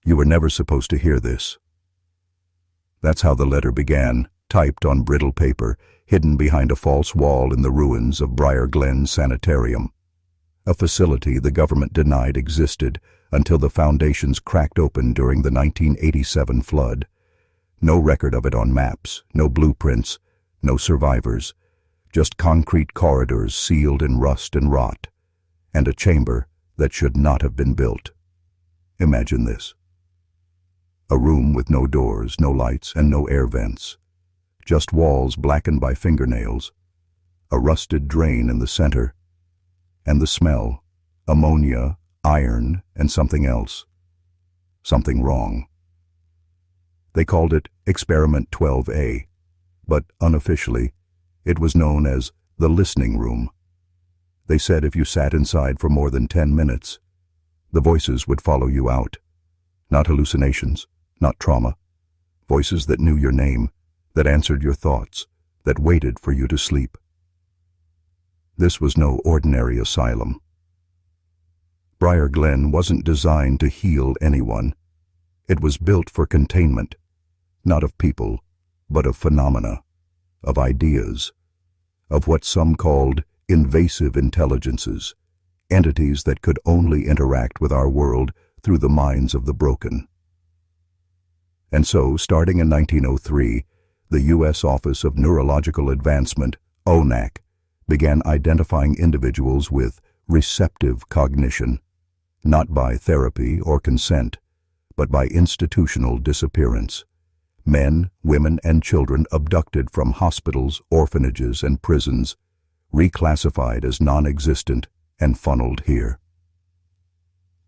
You were never supposed to hear this. That's how the letter began, typed on brittle paper, hidden behind a false wall in the ruins of Briar Glen Sanitarium, a facility the government denied existed until the foundations cracked open during the 1987 flood. No record of it on maps, no blueprints, no survivors, just concrete corridors sealed in rust and rot, and a chamber that should not have been built. Imagine this. A room with no doors, no lights, and no air vents. Just walls blackened by fingernails, a rusted drain in the center, and the smell, ammonia, iron, and something else. Something wrong. They called it Experiment 12A, but unofficially, it was known as the listening room. They said if you sat inside for more than 10 minutes, the voices would follow you out. Not hallucinations, not trauma. Voices that knew your name, that answered your thoughts, that waited for you to sleep. This was no ordinary asylum. Briar Glen wasn't designed to heal anyone. It was built for containment, not of people, but of phenomena, of ideas, of what some called invasive intelligences, entities that could only interact with our world through the minds of the broken. And so, starting in 1903, the U.S. Office of Neurological Advancement, ONAC, began identifying individuals with receptive cognition, not by therapy or consent, but by institutional disappearance. Men, women, and children abducted from hospitals, orphanages, and prisons, reclassified as non-existent and funneled here.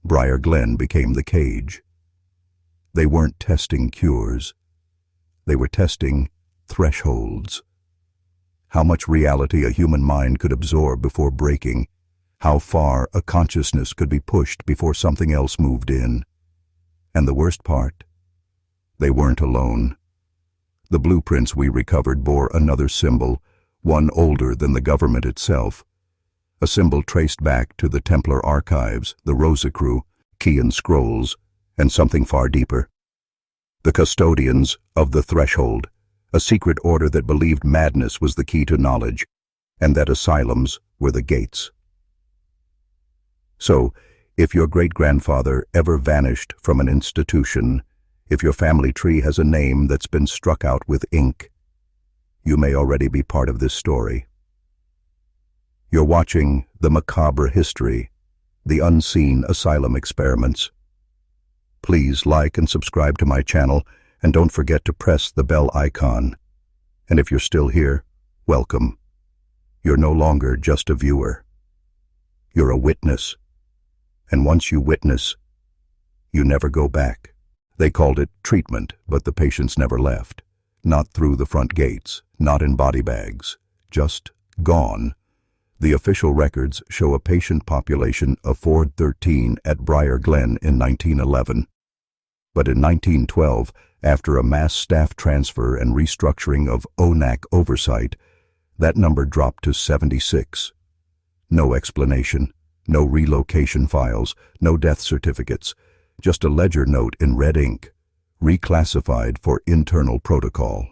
Briar Glen became the cage. They weren't testing cures. They were testing thresholds. How much reality a human mind could absorb before breaking, how far a consciousness could be pushed before something else moved in. And the worst part, they weren't alone. The blueprints we recovered bore another symbol, one older than the government itself, a symbol traced back to the Templar archives, the Rosicru, Chian scrolls, and something far deeper. The custodians of the threshold, a secret order that believed madness was the key to knowledge, and that asylums were the gates. So, if your great-grandfather ever vanished from an institution, if your family tree has a name that's been struck out with ink, you may already be part of this story. You're watching the Macabre history, the Unseen Asylum Experiments. Please like and subscribe to my channel, and don't forget to press the bell icon. And if you're still here, welcome. You're no longer just a viewer. You're a witness. And once you witness, you never go back. They called it treatment, but the patients never left. Not through the front gates, not in body bags, just gone. The official records show a patient population of 413 at Briar Glen in 1911. But in 1912, after a mass staff transfer and restructuring of ONAC oversight, that number dropped to 76. No explanation, no relocation files, no death certificates, just a ledger note in red ink, reclassified for internal protocol.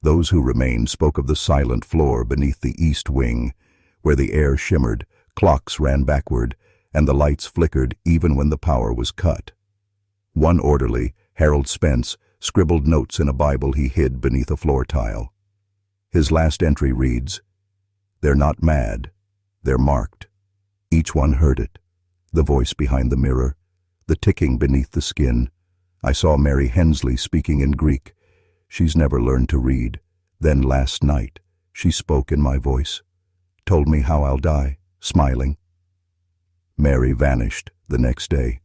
Those who remained spoke of the silent floor beneath the east wing, where the air shimmered, clocks ran backward, and the lights flickered even when the power was cut. One orderly, Harold Spence, scribbled notes in a Bible he hid beneath a floor tile. His last entry reads, "They're not mad, they're marked." Each one heard it, the voice behind the mirror, the ticking beneath the skin. I saw Mary Hensley speaking in Greek. She's never learned to read. Then last night, she spoke in my voice, told me how I'll die, smiling. Mary vanished the next day.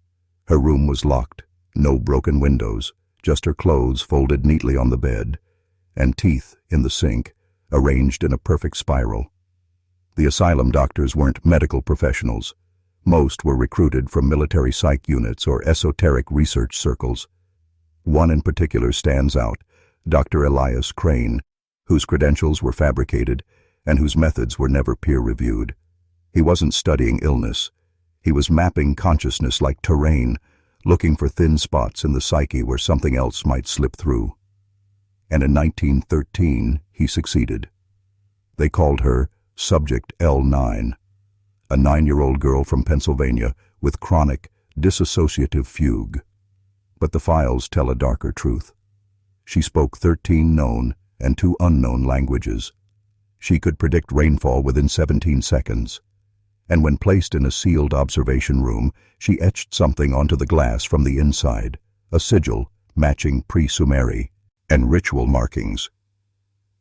Her room was locked, no broken windows, just her clothes folded neatly on the bed, and teeth in the sink, arranged in a perfect spiral. The asylum doctors weren't medical professionals. Most were recruited from military psych units or esoteric research circles. One in particular stands out, Dr. Elias Crane, whose credentials were fabricated and whose methods were never peer-reviewed. He wasn't studying illness. He was mapping consciousness like terrain, looking for thin spots in the psyche where something else might slip through. And in 1913, he succeeded. They called her Subject L9, a 9-year-old girl from Pennsylvania with chronic dissociative fugue. But the files tell a darker truth. She spoke 13 known and 2 unknown languages. She could predict rainfall within 17 seconds. And when placed in a sealed observation room, she etched something onto the glass from the inside, a sigil matching pre-Sumeri and ritual markings.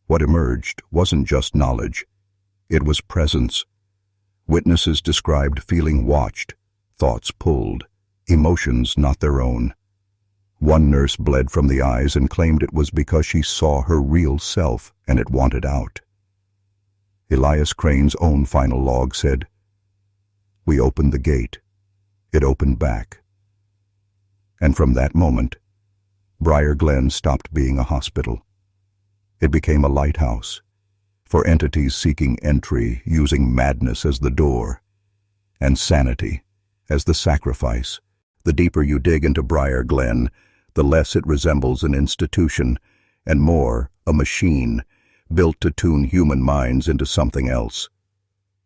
What emerged wasn't just knowledge. It was presence. Witnesses described feeling watched, thoughts pulled, emotions not their own. One nurse bled from the eyes and claimed it was because she saw her real self and it wanted out. Elias Crane's own final log said, "We opened the gate. It opened back." And from that moment, Briar Glen stopped being a hospital. It became a lighthouse for entities seeking entry, using madness as the door and sanity as the sacrifice. The deeper you dig into Briar Glen, the less it resembles an institution and more a machine built to tune human minds into something else.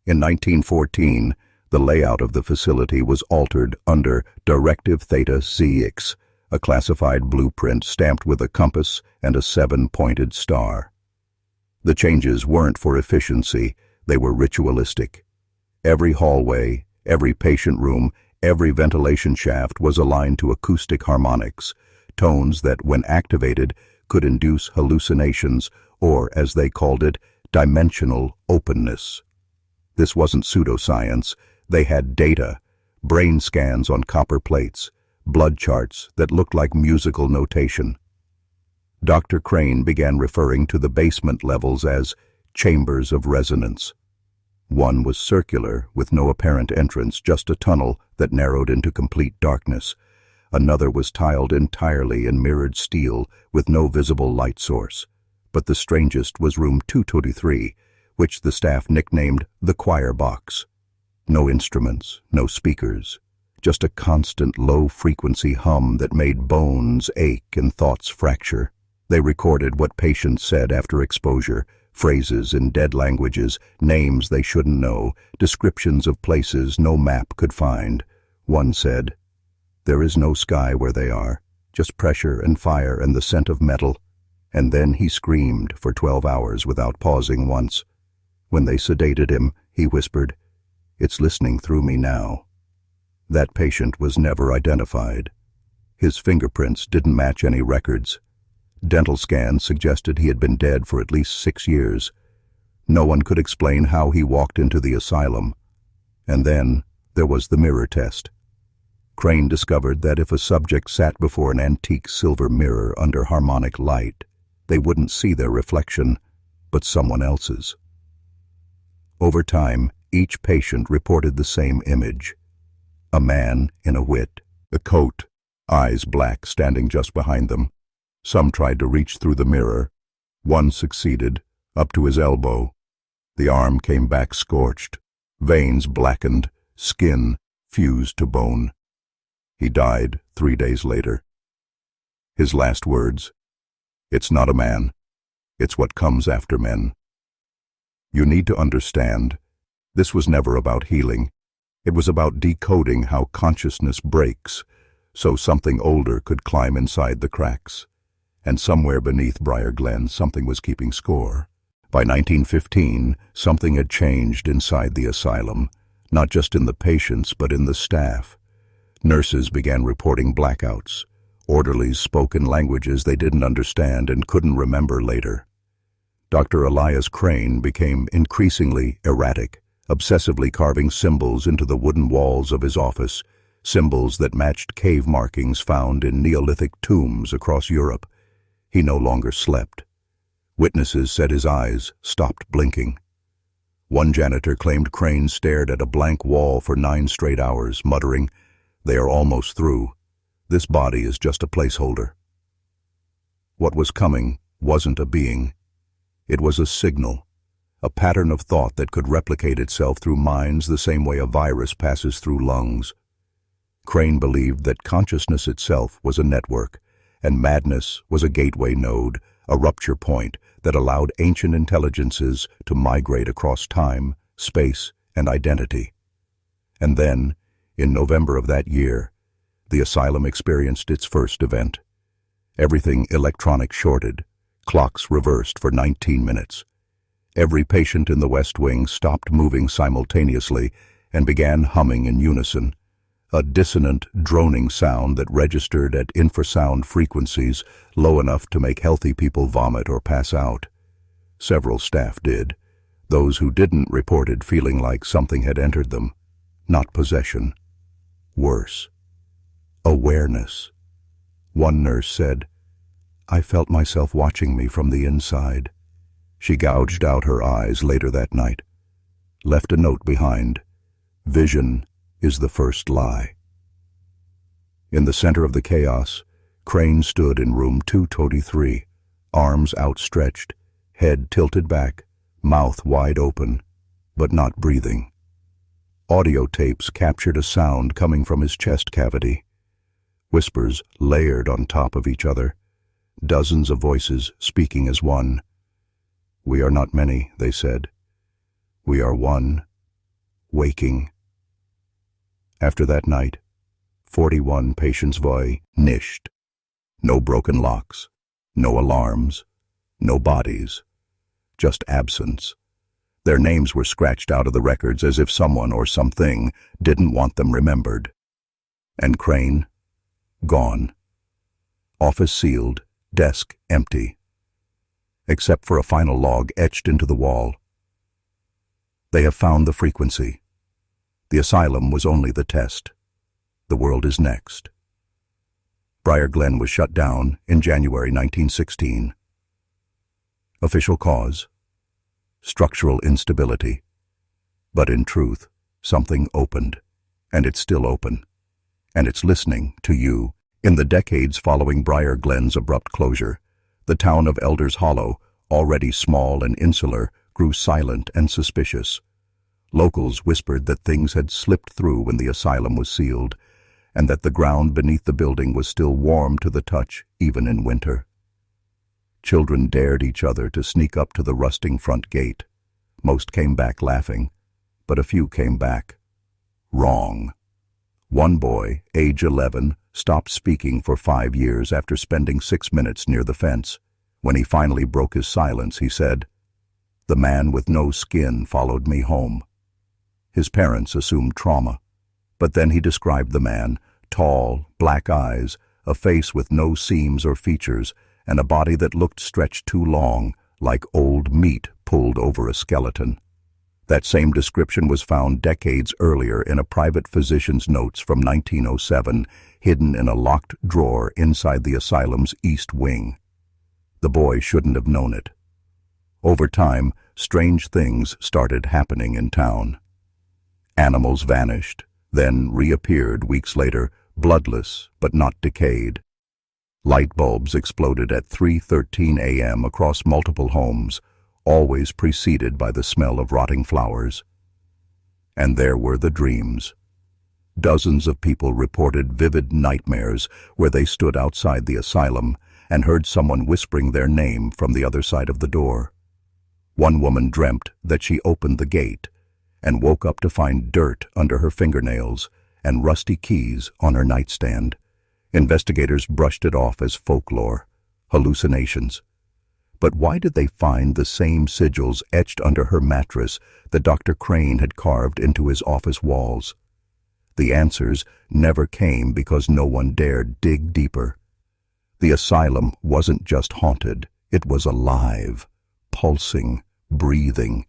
In 1914, the layout of the facility was altered under Directive Theta ZX, a classified blueprint stamped with a compass and a 7-pointed star. The changes weren't for efficiency, they were ritualistic. Every hallway, every patient room, every ventilation shaft was aligned to acoustic harmonics, tones that, when activated, could induce hallucinations or, as they called it, dimensional openness. This wasn't pseudoscience. They had data, brain scans on copper plates, blood charts that looked like musical notation. Dr. Crane began referring to the basement levels as chambers of resonance. One was circular, with no apparent entrance, just a tunnel that narrowed into complete darkness. Another was tiled entirely in mirrored steel with no visible light source. But the strangest was room 223, which the staff nicknamed the choir box. No instruments, no speakers, just a constant low-frequency hum that made bones ache and thoughts fracture. They recorded what patients said after exposure, phrases in dead languages, names they shouldn't know, descriptions of places no map could find. One said, "There is no sky where they are, just pressure and fire and the scent of metal." And then he screamed for 12 hours without pausing once. When they sedated him, he whispered, "It's listening through me now." That patient was never identified. His fingerprints didn't match any records. Dental scans suggested he had been dead for at least 6 years. No one could explain how he walked into the asylum. And then there was the mirror test. Crane discovered that if a subject sat before an antique silver mirror under harmonic light, they wouldn't see their reflection, but someone else's. Over time, each patient reported the same image. A man in a wit, a coat, eyes black, standing just behind them. Some tried to reach through the mirror. One succeeded, up to his elbow. The arm came back scorched, veins blackened, skin fused to bone. He died 3 days later. His last words, "It's not a man. It's what comes after men." You need to understand, this was never about healing. It was about decoding how consciousness breaks, so something older could climb inside the cracks. And somewhere beneath Briar Glen, something was keeping score. By 1915, something had changed inside the asylum, not just in the patients, but in the staff. Nurses began reporting blackouts. Orderlies spoke in languages they didn't understand and couldn't remember later. Dr. Elias Crane became increasingly erratic, obsessively carving symbols into the wooden walls of his office, symbols that matched cave markings found in Neolithic tombs across Europe. He no longer slept. Witnesses said his eyes stopped blinking. One janitor claimed Crane stared at a blank wall for 9 straight hours, muttering, "They are almost through. This body is just a placeholder." What was coming wasn't a being. It was a signal, a pattern of thought that could replicate itself through minds the same way a virus passes through lungs. Crane believed that consciousness itself was a network, and madness was a gateway node, a rupture point that allowed ancient intelligences to migrate across time, space, and identity. And then, in November of that year, the asylum experienced its first event. Everything electronic shorted, clocks reversed for 19 minutes. Every patient in the West Wing stopped moving simultaneously and began humming in unison, a dissonant, droning sound that registered at infrasound frequencies low enough to make healthy people vomit or pass out. Several staff did. Those who didn't reported feeling like something had entered them. Not possession. Worse. Awareness. One nurse said, "I felt myself watching me from the inside." She gouged out her eyes later that night. Left a note behind. Vision is the first lie. In the center of the chaos, Crane stood in room 223, arms outstretched, head tilted back, mouth wide open, but not breathing. Audio tapes captured a sound coming from his chest cavity. Whispers layered on top of each other, dozens of voices speaking as one. "We are not many," they said. "We are one, waking." After that night, 41 patients vanished. No broken locks, no alarms, no bodies, just absence. Their names were scratched out of the records as if someone or something didn't want them remembered. And Crane, gone. Office sealed, desk empty, except for a final log etched into the wall. They have found the frequency. The asylum was only the test. The world is next. Briar Glen was shut down in January 1916. Official cause: structural instability. But in truth, something opened, and it's still open. And it's listening to you. In the decades following Briar Glen's abrupt closure, the town of Elders Hollow, already small and insular, grew silent and suspicious. Locals whispered that things had slipped through when the asylum was sealed, and that the ground beneath the building was still warm to the touch, even in winter. Children dared each other to sneak up to the rusting front gate. Most came back laughing, but a few came back wrong. One boy, age 11, stopped speaking for 5 years after spending 6 minutes near the fence. When he finally broke his silence, he said, "The man with no skin followed me home." His parents assumed trauma, but then he described the man: tall, black eyes, a face with no seams or features, and a body that looked stretched too long, like old meat pulled over a skeleton. That same description was found decades earlier in a private physician's notes from 1907, hidden in a locked drawer inside the asylum's east wing. The boy shouldn't have known it. Over time, strange things started happening in town. Animals vanished, then reappeared weeks later, bloodless but not decayed. Light bulbs exploded at 3:13 a.m. across multiple homes, always preceded by the smell of rotting flowers. And there were the dreams. Dozens of people reported vivid nightmares where they stood outside the asylum and heard someone whispering their name from the other side of the door. One woman dreamt that she opened the gate and woke up to find dirt under her fingernails and rusty keys on her nightstand. Investigators brushed it off as folklore, hallucinations. But why did they find the same sigils etched under her mattress that Dr. Crane had carved into his office walls? The answers never came because no one dared dig deeper. The asylum wasn't just haunted, it was alive, pulsing, breathing,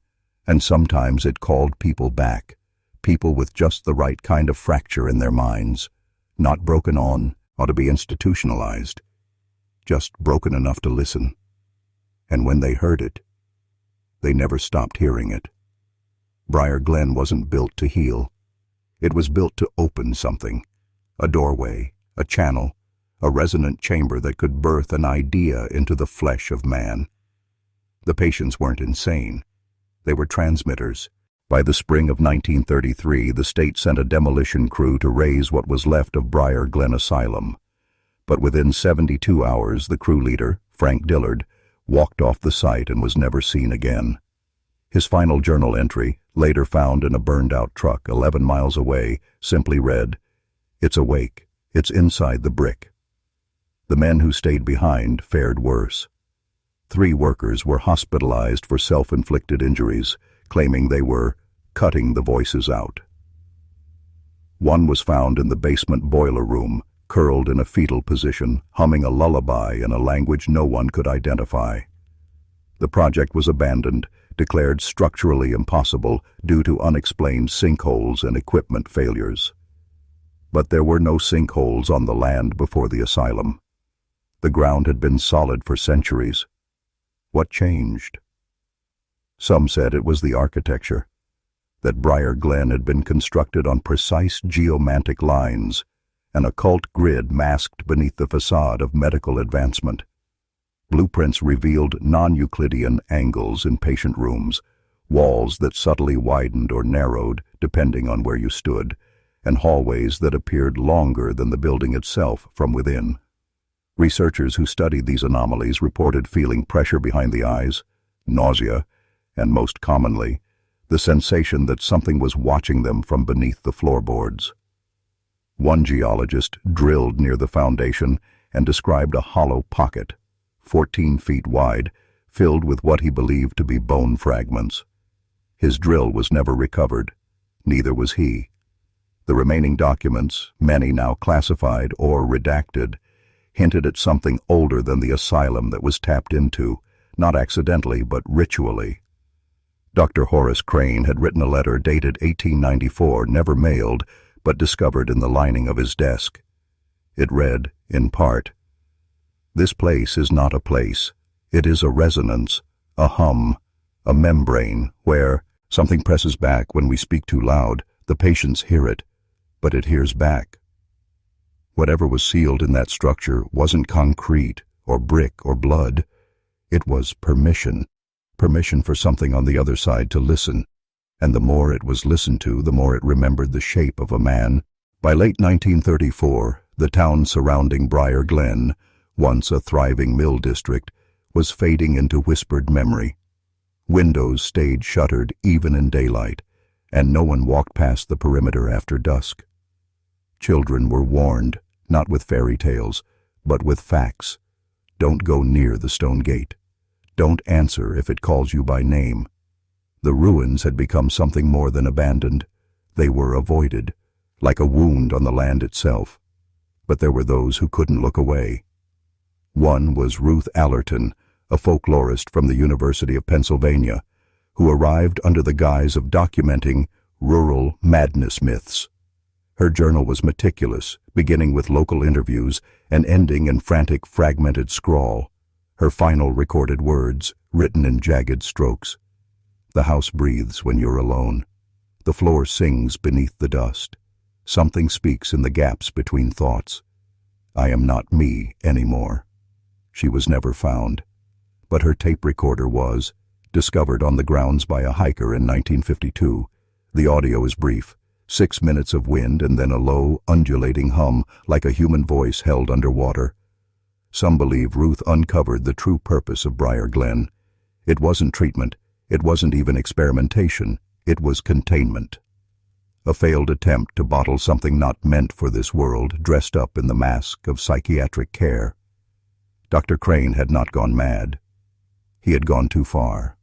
and sometimes it called people back, people with just the right kind of fracture in their minds, not broken on or to be institutionalized, just broken enough to listen. And when they heard it, they never stopped hearing it. Briar Glen wasn't built to heal. It was built to open something, a doorway, a channel, a resonant chamber that could birth an idea into the flesh of man. The patients weren't insane. They were transmitters, By the spring of 1933, the state sent a demolition crew to raze what was left of Briar Glen Asylum. But within 72 hours, the crew leader, Frank Dillard, walked off the site and was never seen again. His final journal entry, later found in a burned-out truck 11 miles away, simply read, "It's awake. It's inside the brick." The men who stayed behind fared worse. 3 workers were hospitalized for self-inflicted injuries, claiming they were cutting the voices out. One was found in the basement boiler room, curled in a fetal position, humming a lullaby in a language no one could identify. The project was abandoned, declared structurally impossible due to unexplained sinkholes and equipment failures. But there were no sinkholes on the land before the asylum. The ground had been solid for centuries. What changed? Some said it was the architecture, that Briar Glen had been constructed on precise geomantic lines, an occult grid masked beneath the facade of medical advancement. Blueprints revealed non-Euclidean angles in patient rooms, walls that subtly widened or narrowed depending on where you stood, and hallways that appeared longer than the building itself from within. Researchers who studied these anomalies reported feeling pressure behind the eyes, nausea, and most commonly, the sensation that something was watching them from beneath the floorboards. One geologist drilled near the foundation and described a hollow pocket, 14 feet wide, filled with what he believed to be bone fragments. His drill was never recovered. Neither was he. The remaining documents, many now classified or redacted, hinted at something older than the asylum that was tapped into, not accidentally but ritually. Dr. Horace Crane had written a letter dated 1894, never mailed, but discovered in the lining of his desk. It read, in part, "This place is not a place. It is a resonance, a hum, a membrane where something presses back when we speak too loud. The patients hear it, but it hears back." Whatever was sealed in that structure wasn't concrete or brick or blood. It was permission. Permission for something on the other side to listen. And the more it was listened to, the more it remembered the shape of a man. By late 1934, the town surrounding Briar Glen, once a thriving mill district, was fading into whispered memory. Windows stayed shuttered even in daylight, and no one walked past the perimeter after dusk. Children were warned, not with fairy tales, but with facts. Don't go near the stone gate. Don't answer if it calls you by name. The ruins had become something more than abandoned. They were avoided, like a wound on the land itself. But there were those who couldn't look away. One was Ruth Allerton, a folklorist from the University of Pennsylvania, who arrived under the guise of documenting rural madness myths. Her journal was meticulous, beginning with local interviews and ending in frantic, fragmented scrawl. Her final recorded words, written in jagged strokes. "The house breathes when you're alone. The floor sings beneath the dust. Something speaks in the gaps between thoughts. I am not me anymore." She was never found, but her tape recorder was, discovered on the grounds by a hiker in 1952. The audio is brief, 6 minutes of wind and then a low, undulating hum like a human voice held underwater. Some believe Ruth uncovered the true purpose of Briar Glen. It wasn't treatment, it wasn't even experimentation, it was containment. A failed attempt to bottle something not meant for this world, dressed up in the mask of psychiatric care. Dr. Crane had not gone mad. He had gone too far.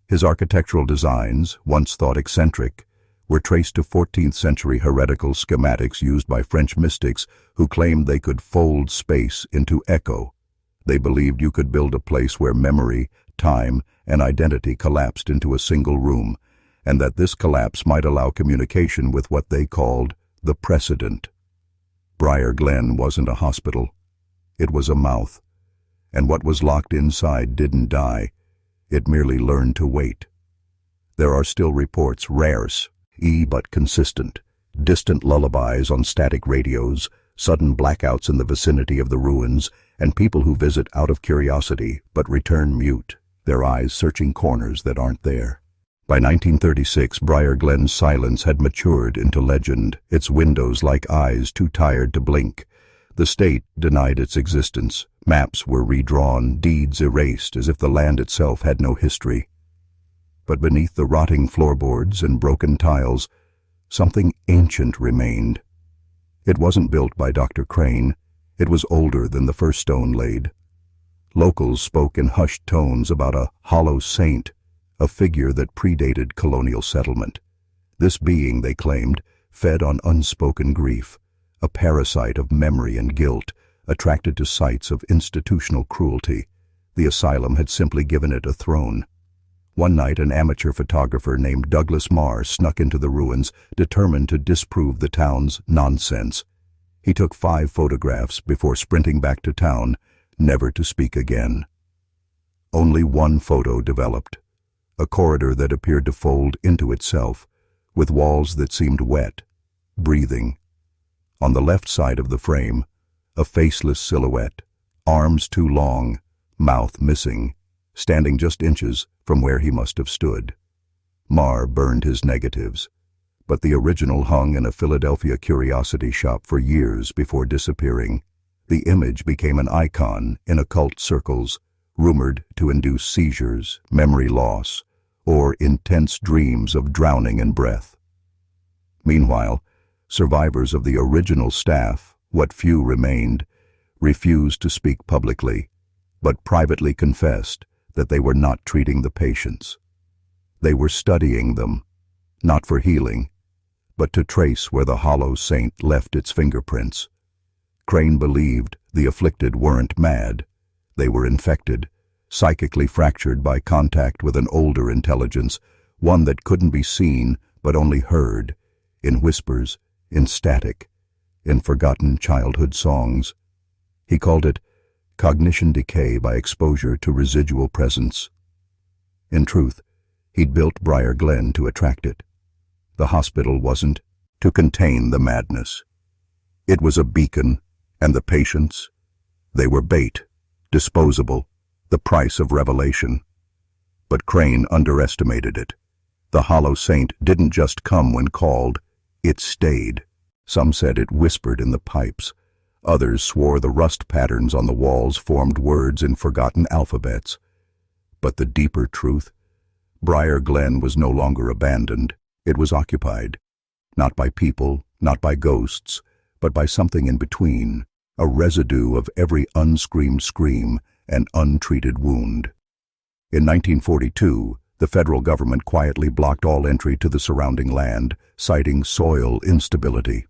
His architectural designs, once thought eccentric, were traced to 14th century heretical schematics used by French mystics who claimed they could fold space into echo. They believed you could build a place where memory, time, and identity collapsed into a single room, and that this collapse might allow communication with what they called the precedent. Briar Glen wasn't a hospital. It was a mouth, and what was locked inside didn't die. It merely learned to wait. There are still reports, scarce but consistent, distant lullabies on static radios, sudden blackouts in the vicinity of the ruins, and people who visit out of curiosity but return mute, their eyes searching corners that aren't there. By 1936, Briar Glen's silence had matured into legend, its windows like eyes too tired to blink. The state denied its existence. Maps were redrawn, deeds erased, as if the land itself had no history. But beneath the rotting floorboards and broken tiles, something ancient remained. It wasn't built by Dr. Crane. It was older than the first stone laid. Locals spoke in hushed tones about a hollow saint, a figure that predated colonial settlement. This being, they claimed, fed on unspoken grief, a parasite of memory and guilt, attracted to sites of institutional cruelty. The asylum had simply given it a throne. One night, an amateur photographer named Douglas Marr snuck into the ruins, determined to disprove the town's nonsense. He took 5 photographs before sprinting back to town, never to speak again. Only one photo developed, a corridor that appeared to fold into itself, with walls that seemed wet, breathing. On the left side of the frame, a faceless silhouette, arms too long, mouth missing, standing just inches from where he must have stood. Marr burned his negatives, but the original hung in a Philadelphia curiosity shop for years before disappearing. The image became an icon in occult circles, rumored to induce seizures, memory loss, or intense dreams of drowning in breath. Meanwhile, survivors of the original staff, what few remained, refused to speak publicly, but privately confessed that they were not treating the patients. They were studying them, not for healing, but to trace where the hollow saint left its fingerprints. Crane believed the afflicted weren't mad. They were infected, psychically fractured by contact with an older intelligence, one that couldn't be seen but only heard, in whispers, in static, in forgotten childhood songs. He called it cognition decay by exposure to residual presence. In truth, he'd built Briar Glen to attract it. The hospital wasn't to contain the madness. It was a beacon, and the patients, they were bait, disposable, the price of revelation. But Crane underestimated it. The hollow saint didn't just come when called, it stayed. Some said it whispered in the pipes. Others swore the rust patterns on the walls formed words in forgotten alphabets. But the deeper truth, Briar Glen was no longer abandoned. It was occupied, not by people, not by ghosts, but by something in between, a residue of every unscreamed scream and untreated wound. In 1942, the federal government quietly blocked all entry to the surrounding land, citing soil instability.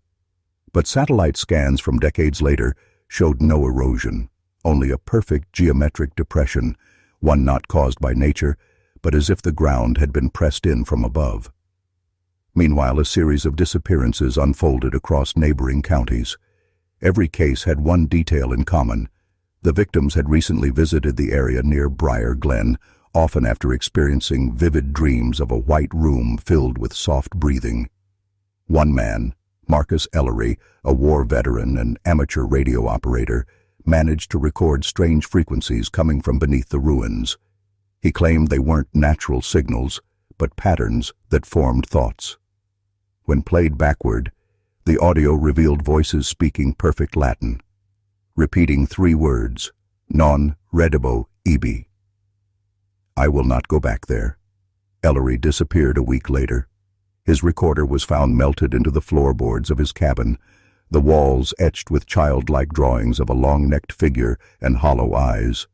But satellite scans from decades later showed no erosion, only a perfect geometric depression, one not caused by nature, but as if the ground had been pressed in from above. Meanwhile, a series of disappearances unfolded across neighboring counties. Every case had one detail in common. The victims had recently visited the area near Briar Glen, often after experiencing vivid dreams of a white room filled with soft breathing. One man, Marcus Ellery, a war veteran and amateur radio operator, managed to record strange frequencies coming from beneath the ruins. He claimed they weren't natural signals, but patterns that formed thoughts. When played backward, the audio revealed voices speaking perfect Latin, repeating 3 words, non readable ibi. I will not go back there. Ellery disappeared a week later. His recorder was found melted into the floorboards of his cabin, the walls etched with childlike drawings of a long-necked figure and hollow eyes.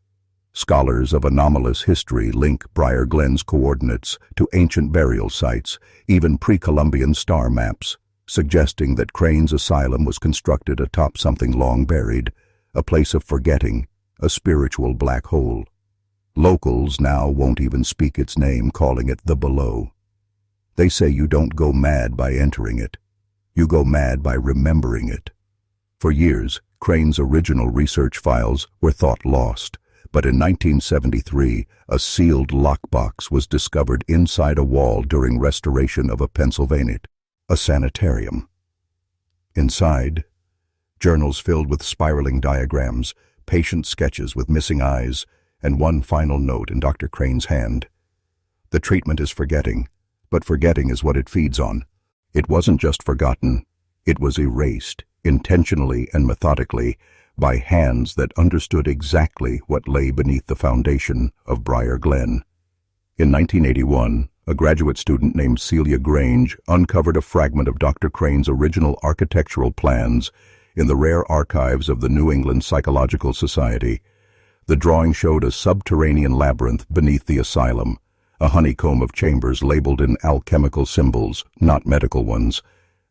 Scholars of anomalous history link Briar Glen's coordinates to ancient burial sites, even pre-Columbian star maps, suggesting that Crane's asylum was constructed atop something long buried, a place of forgetting, a spiritual black hole. Locals now won't even speak its name, calling it the Below. They say you don't go mad by entering it. You go mad by remembering it. For years, Crane's original research files were thought lost, but in 1973, a sealed lockbox was discovered inside a wall during restoration of a Pennsylvania sanitarium. Inside, journals filled with spiraling diagrams, patient sketches with missing eyes, and one final note in Dr. Crane's hand. The treatment is forgetting. but forgetting is what it feeds on. It wasn't just forgotten, it was erased, intentionally and methodically, by hands that understood exactly what lay beneath the foundation of Briar Glen. In 1981, a graduate student named Celia Grange uncovered a fragment of Dr. Crane's original architectural plans in the rare archives of the New England Psychological Society. The drawing showed a subterranean labyrinth beneath the asylum, a honeycomb of chambers labeled in alchemical symbols, not medical ones.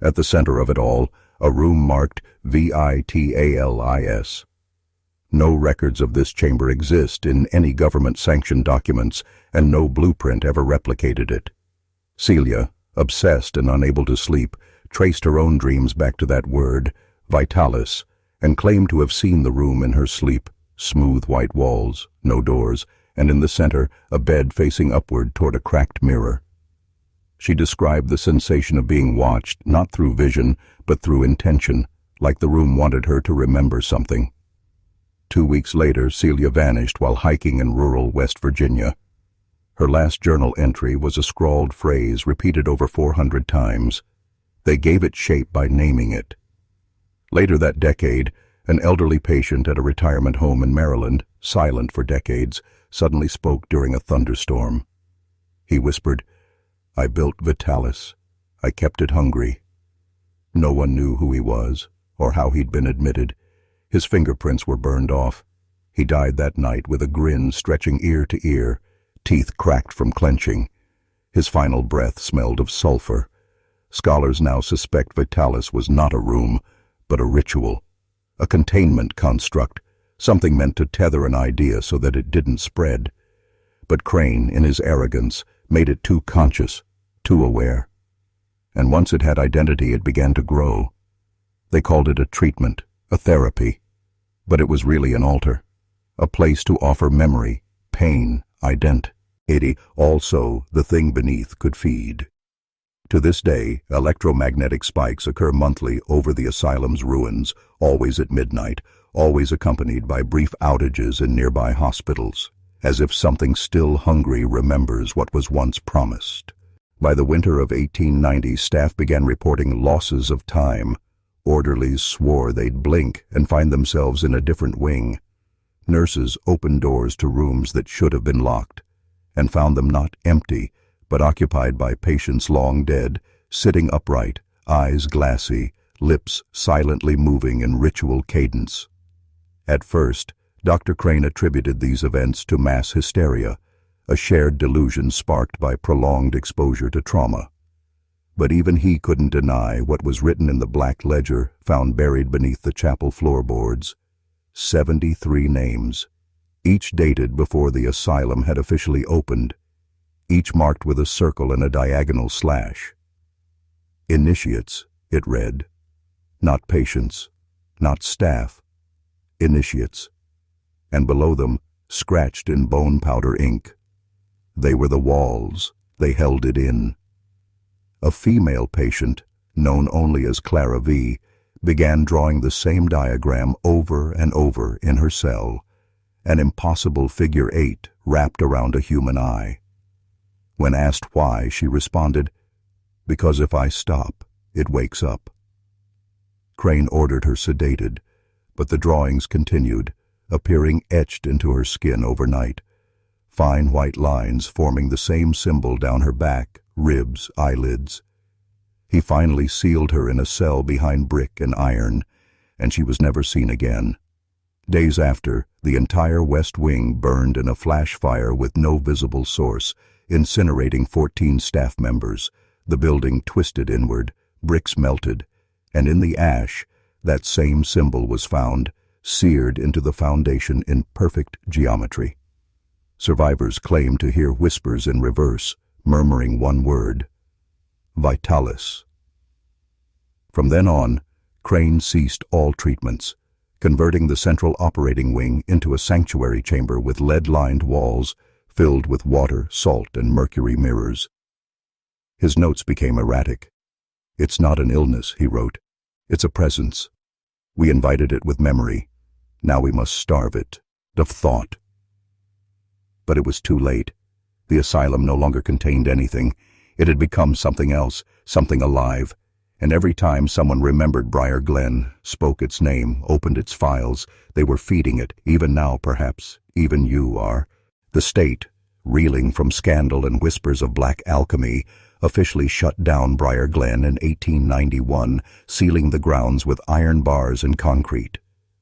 At the center of it all, a room marked VITALIS. No records of this chamber exist in any government-sanctioned documents, and no blueprint ever replicated it. Celia, obsessed and unable to sleep, traced her own dreams back to that word, vitalis, and claimed to have seen the room in her sleep. Smooth white walls, no doors, and in the center, a bed facing upward toward a cracked mirror. She described the sensation of being watched, not through vision, but through intention, like the room wanted her to remember something. 2 weeks later, Celia vanished while hiking in rural West Virginia. Her last journal entry was a scrawled phrase repeated over 400 times. They gave it shape by naming it. Later that decade, an elderly patient at a retirement home in Maryland, silent for decades, suddenly spoke during a thunderstorm. He whispered, "I built Vitalis. I kept it hungry." No one knew who he was, or how he'd been admitted. His fingerprints were burned off. He died that night with a grin stretching ear to ear, teeth cracked from clenching. His final breath smelled of sulfur. Scholars now suspect Vitalis was not a room, but a ritual, a containment construct, something meant to tether an idea so that it didn't spread. But Crane, in his arrogance, made it too conscious, too aware. And once it had identity, it began to grow. They called it a treatment, a therapy. But it was really an altar, a place to offer memory, pain, identity, also the thing beneath could feed. To this day, electromagnetic spikes occur monthly over the asylum's ruins, always at midnight, always accompanied by brief outages in nearby hospitals, as if something still hungry remembers what was once promised. By the winter of 1890, staff began reporting losses of time. Orderlies swore they'd blink and find themselves in a different wing. Nurses opened doors to rooms that should have been locked, and found them not empty, but occupied by patients long dead, sitting upright, eyes glassy, lips silently moving in ritual cadence. At first, Dr. Crane attributed these events to mass hysteria, a shared delusion sparked by prolonged exposure to trauma. But even he couldn't deny what was written in the black ledger found buried beneath the chapel floorboards. 73 names, each dated before the asylum had officially opened, each marked with a circle and a diagonal slash. Initiates, it read. Not patients, not staff. Initiates. And below them, scratched in bone powder ink. They were the walls. They held it in. A female patient, known only as Clara V., began drawing the same diagram over and over in her cell, an impossible figure 8 wrapped around a human eye. When asked why, she responded, "Because if I stop, it wakes up." Crane ordered her sedated, but the drawings continued, appearing etched into her skin overnight, fine white lines forming the same symbol down her back, ribs, eyelids. He finally sealed her in a cell behind brick and iron, and she was never seen again. Days after, the entire West Wing burned in a flash fire with no visible source, incinerating 14 staff members. The building twisted inward, bricks melted, and in the ash, that same symbol was found, seared into the foundation in perfect geometry. Survivors claim to hear whispers in reverse, murmuring one word: Vitalis. From then on, Crane ceased all treatments, converting the central operating wing into a sanctuary chamber with lead-lined walls filled with water, salt, and mercury mirrors. His notes became erratic. "It's not an illness," he wrote. "It's a presence. We invited it with memory. Now we must starve it of thought." But it was too late. The asylum no longer contained anything. It had become something else, something alive. And every time someone remembered Briar Glen, spoke its name, opened its files, they were feeding it, even now perhaps, even you are. The state, reeling from scandal and whispers of black alchemy, officially shut down Briar Glen in 1891, sealing the grounds with iron bars and concrete.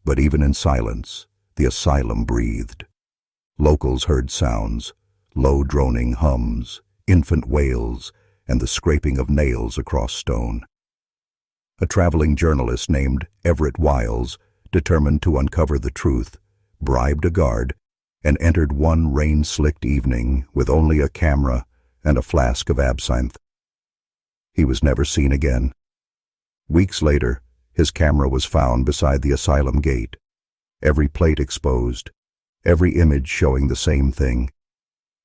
But even in silence, the asylum breathed. Locals heard sounds, low droning hums, infant wails, and the scraping of nails across stone. A traveling journalist named Everett Wiles, determined to uncover the truth, bribed a guard and entered one rain-slicked evening with only a camera and a flask of absinthe. He was never seen again. Weeks later, his camera was found beside the asylum gate, every plate exposed, every image showing the same thing,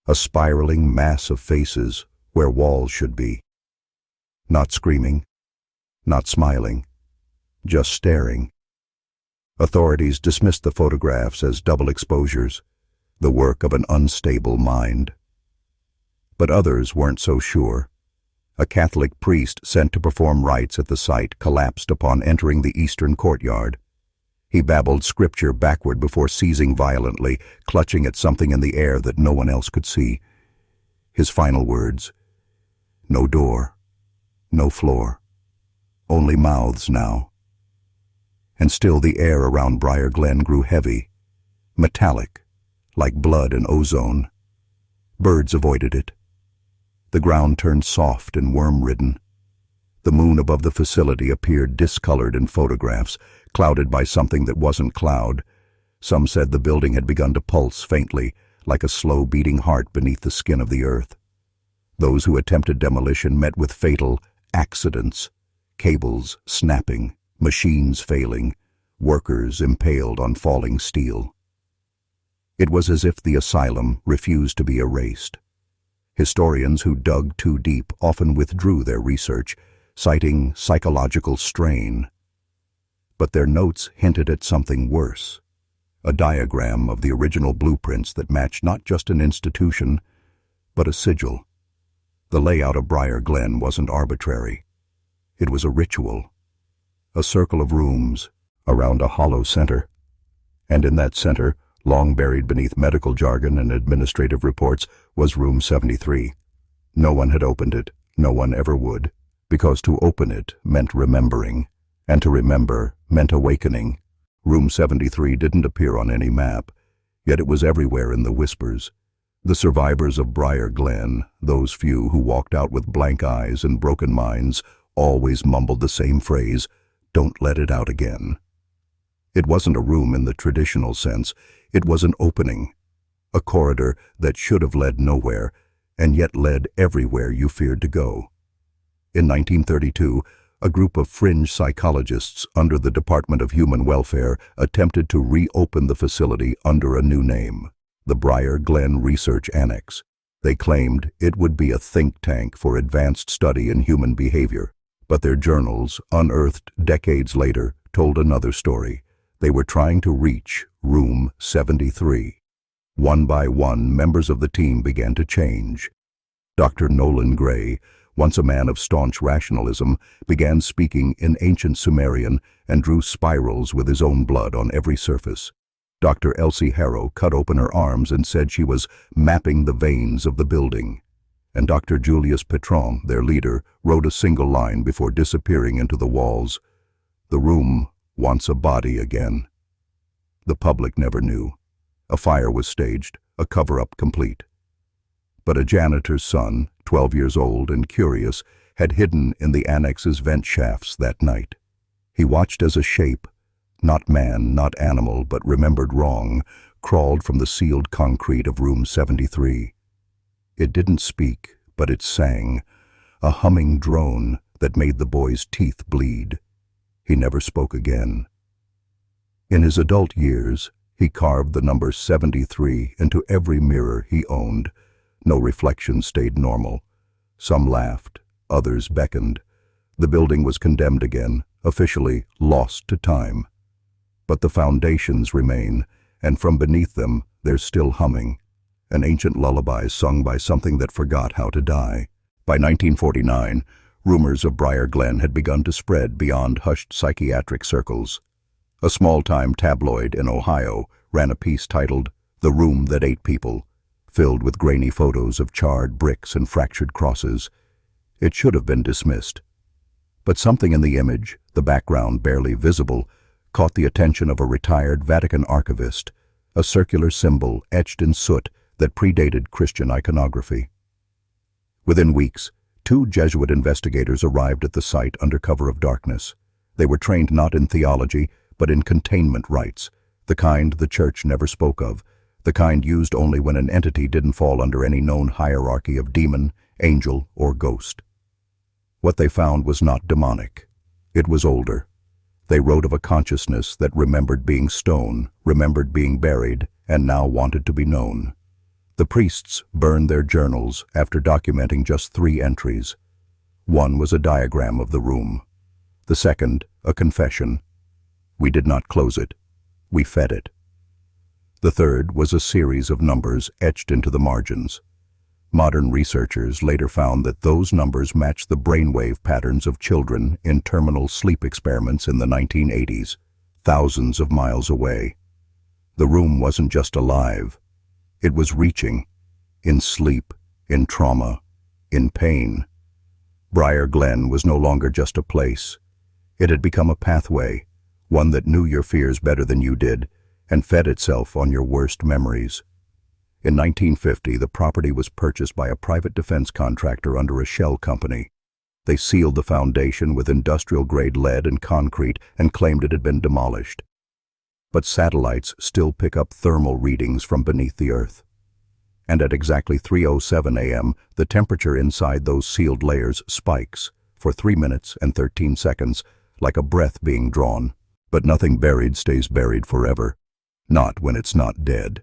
a spiraling mass of faces where walls should be. Not screaming, not smiling, just staring. Authorities dismissed the photographs as double exposures, the work of an unstable mind. But others weren't so sure. A Catholic priest sent to perform rites at the site collapsed upon entering the eastern courtyard. He babbled scripture backward before seizing violently, clutching at something in the air that no one else could see. His final words: "No door, no floor, only mouths now." And still the air around Briar Glen grew heavy, metallic, like blood and ozone. Birds avoided it. The ground turned soft and worm-ridden. The moon above the facility appeared discolored in photographs, clouded by something that wasn't cloud. Some said the building had begun to pulse faintly, like a slow-beating heart beneath the skin of the earth. Those who attempted demolition met with fatal accidents: cables snapping, machines failing, workers impaled on falling steel. It was as if the asylum refused to be erased. Historians who dug too deep often withdrew their research, citing psychological strain. But their notes hinted at something worse: a diagram of the original blueprints that matched not just an institution, but a sigil. The layout of Briar Glen wasn't arbitrary. It was a ritual, a circle of rooms around a hollow center. And in that center, long buried beneath medical jargon and administrative reports, was room 73. No one had opened it, no one ever would, because to open it meant remembering, and to remember meant awakening. Room 73 didn't appear on any map, yet it was everywhere in the whispers. The survivors of Briar Glen, those few who walked out with blank eyes and broken minds, always mumbled the same phrase: "Don't let it out again." It wasn't a room in the traditional sense. It was an opening, a corridor that should have led nowhere, and yet led everywhere you feared to go. In 1932, a group of fringe psychologists under the Department of Human Welfare attempted to reopen the facility under a new name: the Briar Glen Research Annex. They claimed it would be a think tank for advanced study in human behavior, but their journals, unearthed decades later, told another story. They were trying to reach room 73. One by one, members of the team began to change. Dr. Nolan Gray, once a man of staunch rationalism, began speaking in ancient Sumerian and drew spirals with his own blood on every surface. Dr. Elsie Harrow cut open her arms and said she was mapping the veins of the building. And Dr. Julius Petron, their leader, wrote a single line before disappearing into the walls: "The room wants a body again." The public never knew. A fire was staged, a cover-up complete. But a janitor's son, 12 years old and curious, had hidden in the annex's vent shafts that night. He watched as a shape, not man, not animal, but remembered wrong, crawled from the sealed concrete of room 73. It didn't speak, but it sang, a humming drone that made the boy's teeth bleed. He never spoke again. In his adult years, he carved the number 73 into every mirror he owned. No reflection stayed normal. Some laughed, others beckoned. The building was condemned again, officially lost to time. But the foundations remain, and from beneath them there's still humming, an ancient lullaby sung by something that forgot how to die. By 1949, rumors of Briar Glen had begun to spread beyond hushed psychiatric circles. A small-time tabloid in Ohio ran a piece titled "The Room That Ate People," filled with grainy photos of charred bricks and fractured crosses. It should have been dismissed. But something in the image, the background barely visible, caught the attention of a retired Vatican archivist, a circular symbol etched in soot that predated Christian iconography. Within weeks, 2 Jesuit investigators arrived at the site under cover of darkness. They were trained not in theology, but in containment rites, the kind the Church never spoke of, the kind used only when an entity didn't fall under any known hierarchy of demon, angel, or ghost. What they found was not demonic. It was older. They wrote of a consciousness that remembered being stone, remembered being buried, and now wanted to be known. The priests burned their journals after documenting just 3 entries. One was a diagram of the room. The second, a confession. We did not close it. We fed it. The third was a series of numbers etched into the margins. Modern researchers later found that those numbers matched the brainwave patterns of children in terminal sleep experiments in the 1980s, thousands of miles away. The room wasn't just alive. It was reaching, in sleep, in trauma, in pain. Briar Glen was no longer just a place. It had become a pathway, one that knew your fears better than you did, and fed itself on your worst memories. In 1950, the property was purchased by a private defense contractor under a shell company. They sealed the foundation with industrial-grade lead and concrete and claimed it had been demolished. But satellites still pick up thermal readings from beneath the earth. And at exactly 3:07 a.m., the temperature inside those sealed layers spikes for 3 minutes and 13 seconds, like a breath being drawn. But nothing buried stays buried forever. Not when it's not dead.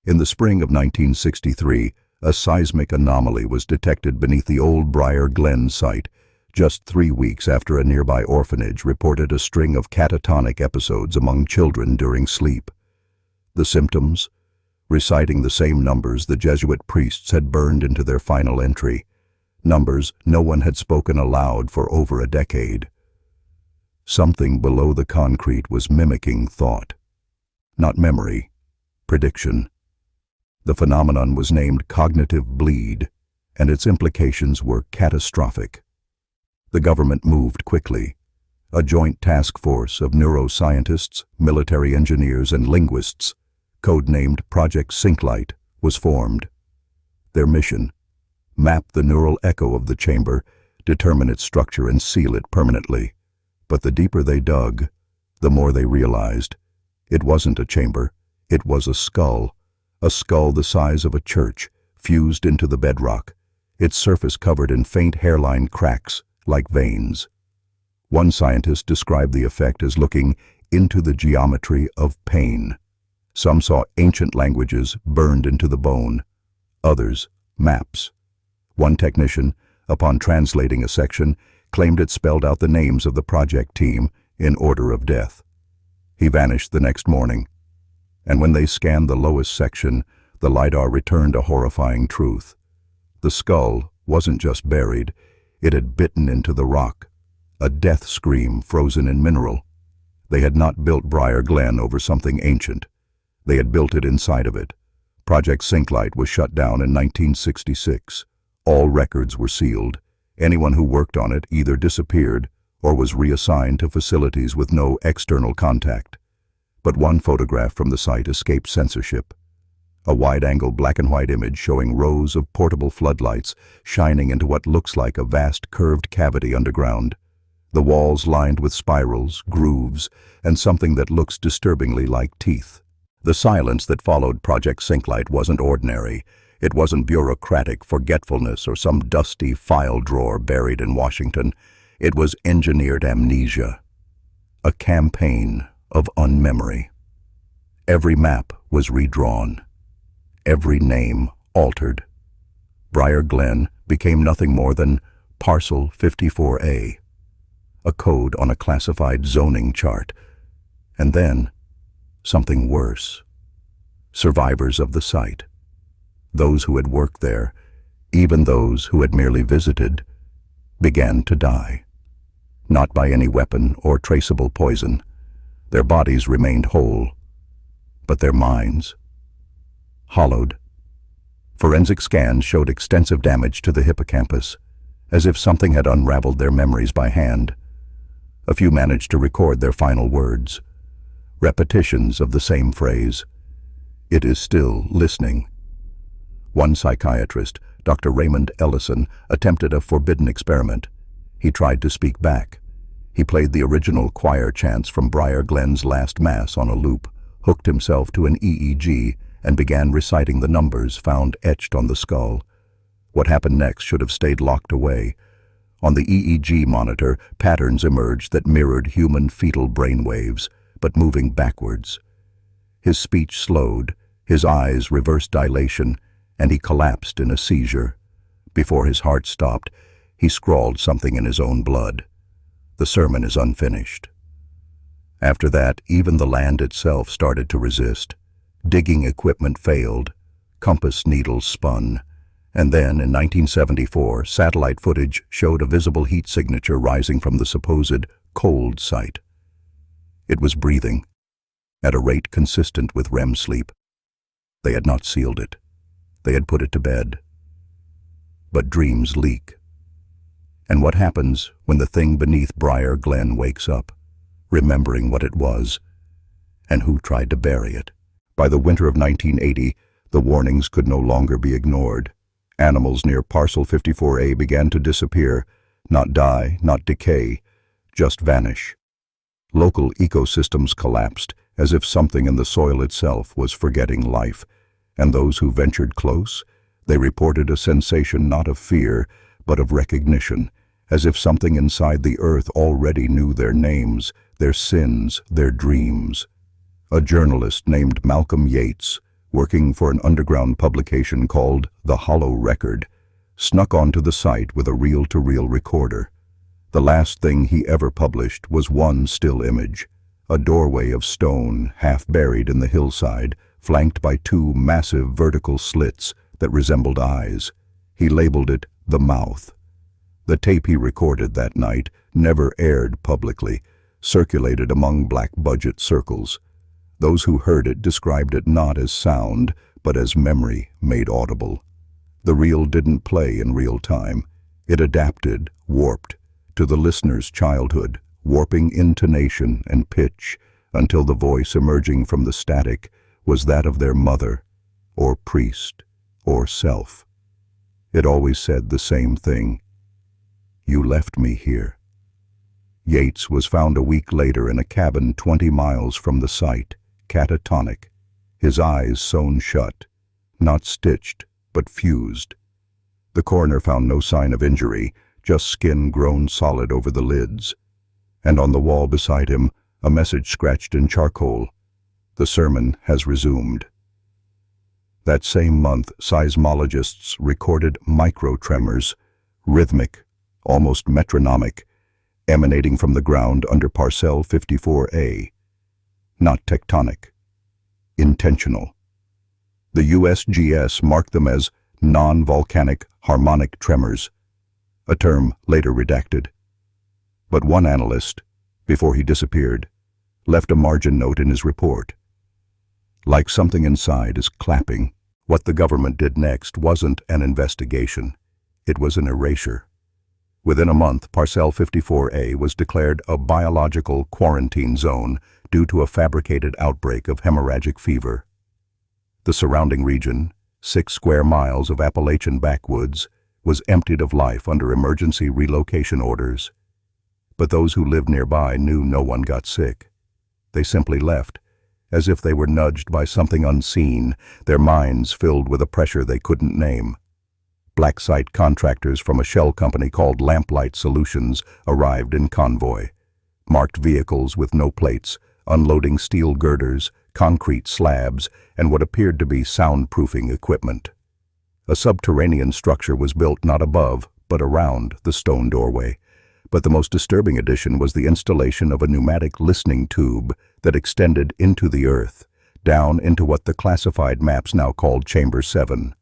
In the spring of 1963, a seismic anomaly was detected beneath the old Briar Glen site, just 3 weeks after a nearby orphanage reported a string of catatonic episodes among children during sleep. The symptoms? Reciting the same numbers the Jesuit priests had burned into their final entry, numbers no one had spoken aloud for over a decade. Something below the concrete was mimicking thought. Not memory, prediction. The phenomenon was named cognitive bleed, and its implications were catastrophic. The government moved quickly. A joint task force of neuroscientists, military engineers, and linguists, codenamed Project Synclight, was formed. Their mission: map the neural echo of the chamber, determine its structure, and seal it permanently. But the deeper they dug, the more they realized. It wasn't a chamber, it was a skull the size of a church, fused into the bedrock, its surface covered in faint hairline cracks, like veins. One scientist described the effect as looking into the geometry of pain. Some saw ancient languages burned into the bone, others, maps. One technician, upon translating a section, claimed it spelled out the names of the project team in order of death. He vanished the next morning. And when they scanned the lowest section, the LiDAR returned a horrifying truth. The skull wasn't just buried, it had bitten into the rock, a death scream frozen in mineral. They had not built Briar Glen over something ancient. They had built it inside of it. Project Synclight was shut down in 1966. All records were sealed. Anyone who worked on it either disappeared or was reassigned to facilities with no external contact. But one photograph from the site escaped censorship. A wide-angle black-and-white image showing rows of portable floodlights shining into what looks like a vast curved cavity underground. The walls lined with spirals, grooves, and something that looks disturbingly like teeth. The silence that followed Project Synclight wasn't ordinary. It wasn't bureaucratic forgetfulness or some dusty file drawer buried in Washington. It was engineered amnesia. A campaign of unmemory. Every map was redrawn. Every name altered. Briar Glen became nothing more than Parcel 54A, a code on a classified zoning chart. And then, something worse. Survivors of the site, those who had worked there, Even those who had merely visited began to die. Not by any weapon or traceable poison. Their bodies remained whole, but their minds hollowed. Forensic scans showed extensive damage to the hippocampus, as if something had unraveled their memories by hand. A few managed to record their final words, repetitions of the same phrase, "It is still listening." One psychiatrist, Dr. Raymond Ellison, attempted a forbidden experiment. He tried to speak back. He played the original choir chants from Briar Glen's last mass on a loop, hooked himself to an EEG, and began reciting the numbers found etched on the skull. What happened next should have stayed locked away. On the EEG monitor, patterns emerged that mirrored human fetal brainwaves, but moving backwards. His speech slowed, his eyes reversed dilation, and he collapsed in a seizure. Before his heart stopped, he scrawled something in his own blood. "The sermon is unfinished." After that, even the land itself started to resist. Digging equipment failed, compass needles spun, and then, in 1974, satellite footage showed a visible heat signature rising from the supposed cold site. It was breathing, at a rate consistent with REM sleep. They had not sealed it. They had put it to bed. But dreams leak. And what happens when the thing beneath Briar Glen wakes up, remembering what it was, and who tried to bury it? By the winter of 1980, the warnings could no longer be ignored. Animals near Parcel 54A began to disappear, not die, not decay, just vanish. Local ecosystems collapsed, as if something in the soil itself was forgetting life, and those who ventured close, they reported a sensation not of fear, but of recognition, as if something inside the earth already knew their names, their sins, their dreams. A journalist named Malcolm Yates, working for an underground publication called The Hollow Record, snuck onto the site with a reel-to-reel recorder. The last thing he ever published was one still image, a doorway of stone half buried in the hillside, flanked by two massive vertical slits that resembled eyes. He labeled it The Mouth. The tape he recorded that night, never aired publicly, circulated among black-budget circles. Those who heard it described it not as sound, but as memory made audible. The reel didn't play in real time. It adapted, warped, to the listener's childhood, warping intonation and pitch until the voice emerging from the static was that of their mother, or priest, or self. It always said the same thing. "You left me here." Yates was found a week later in a cabin 20 miles from the site, catatonic, his eyes sewn shut, not stitched, but fused. The coroner found no sign of injury, just skin grown solid over the lids. And on the wall beside him, a message scratched in charcoal: "The sermon has resumed." That same month, seismologists recorded micro-tremors, rhythmic, almost metronomic, emanating from the ground under Parcel 54A. Not tectonic, intentional. The USGS marked them as non-volcanic harmonic tremors, a term later redacted. But one analyst, before he disappeared, left a margin note in his report. "Like something inside is clapping." What the government did next wasn't an investigation. It was an erasure. Within a month, Parcel 54A was declared a biological quarantine zone due to a fabricated outbreak of hemorrhagic fever. The surrounding region, 6 square miles of Appalachian backwoods, was emptied of life under emergency relocation orders. But those who lived nearby knew no one got sick. They simply left, as if they were nudged by something unseen, their minds filled with a pressure they couldn't name. Black site contractors from a shell company called Lamplight Solutions arrived in convoy. Marked vehicles with no plates, unloading steel girders, concrete slabs, and what appeared to be soundproofing equipment. A subterranean structure was built not above, but around the stone doorway. But the most disturbing addition was the installation of a pneumatic listening tube that extended into the earth, down into what the classified maps now called Chamber 7.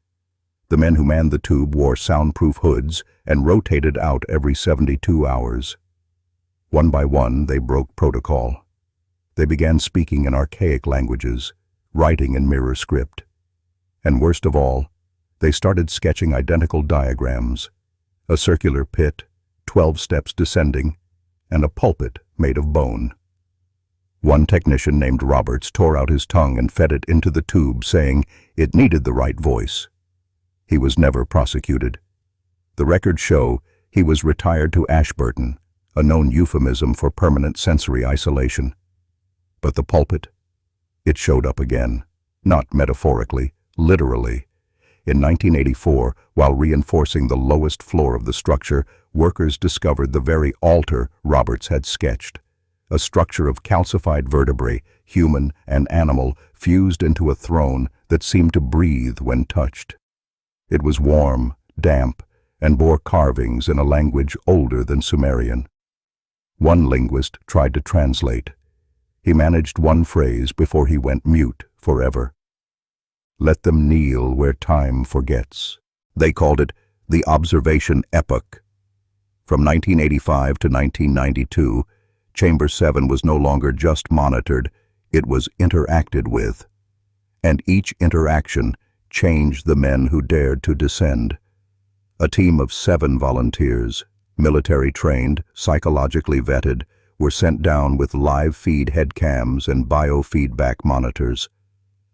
The men who manned the tube wore soundproof hoods and rotated out every 72 hours. One by one, they broke protocol. They began speaking in archaic languages, writing in mirror script. And worst of all, they started sketching identical diagrams: a circular pit, 12 steps descending, and a pulpit made of bone. One technician named Roberts tore out his tongue and fed it into the tube, saying it needed the right voice. He was never prosecuted. The records show he was retired to Ashburton, a known euphemism for permanent sensory isolation. But the pulpit? It showed up again, not metaphorically, literally. In 1984, while reinforcing the lowest floor of the structure, workers discovered the very altar Roberts had sketched. A structure of calcified vertebrae, human and animal, fused into a throne that seemed to breathe when touched. It was warm, damp, and bore carvings in a language older than Sumerian. One linguist tried to translate. He managed one phrase before he went mute forever. Let them kneel where time forgets. They called it the observation epoch. From 1985 to 1992, Chamber 7 was no longer just monitored, it was interacted with. And each interaction changed the men who dared to descend. A team of 7 volunteers, military trained, psychologically vetted, were sent down with live feed headcams and biofeedback monitors.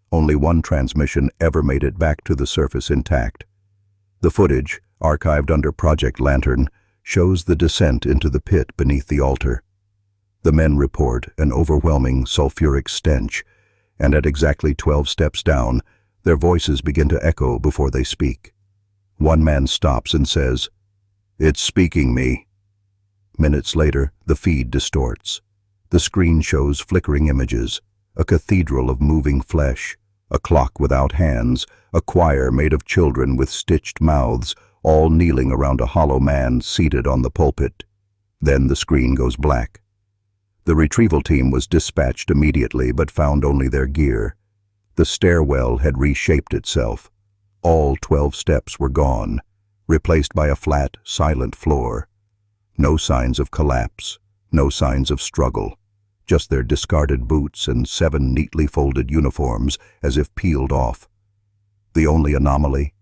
Only one transmission ever made it back to the surface intact. The footage, archived under Project Lantern, shows the descent into the pit beneath the altar. The men report an overwhelming sulfuric stench, and at exactly 12 steps down, their voices begin to echo before they speak. One man stops and says, "It's speaking me." Minutes later, the feed distorts. The screen shows flickering images, a cathedral of moving flesh, a clock without hands, a choir made of children with stitched mouths, all kneeling around a hollow man seated on the pulpit. Then the screen goes black. The retrieval team was dispatched immediately but found only their gear. The stairwell had reshaped itself. All 12 steps were gone, replaced by a flat, silent floor. No signs of collapse, no signs of struggle, just their discarded boots and 7 neatly folded uniforms as if peeled off. The only anomaly?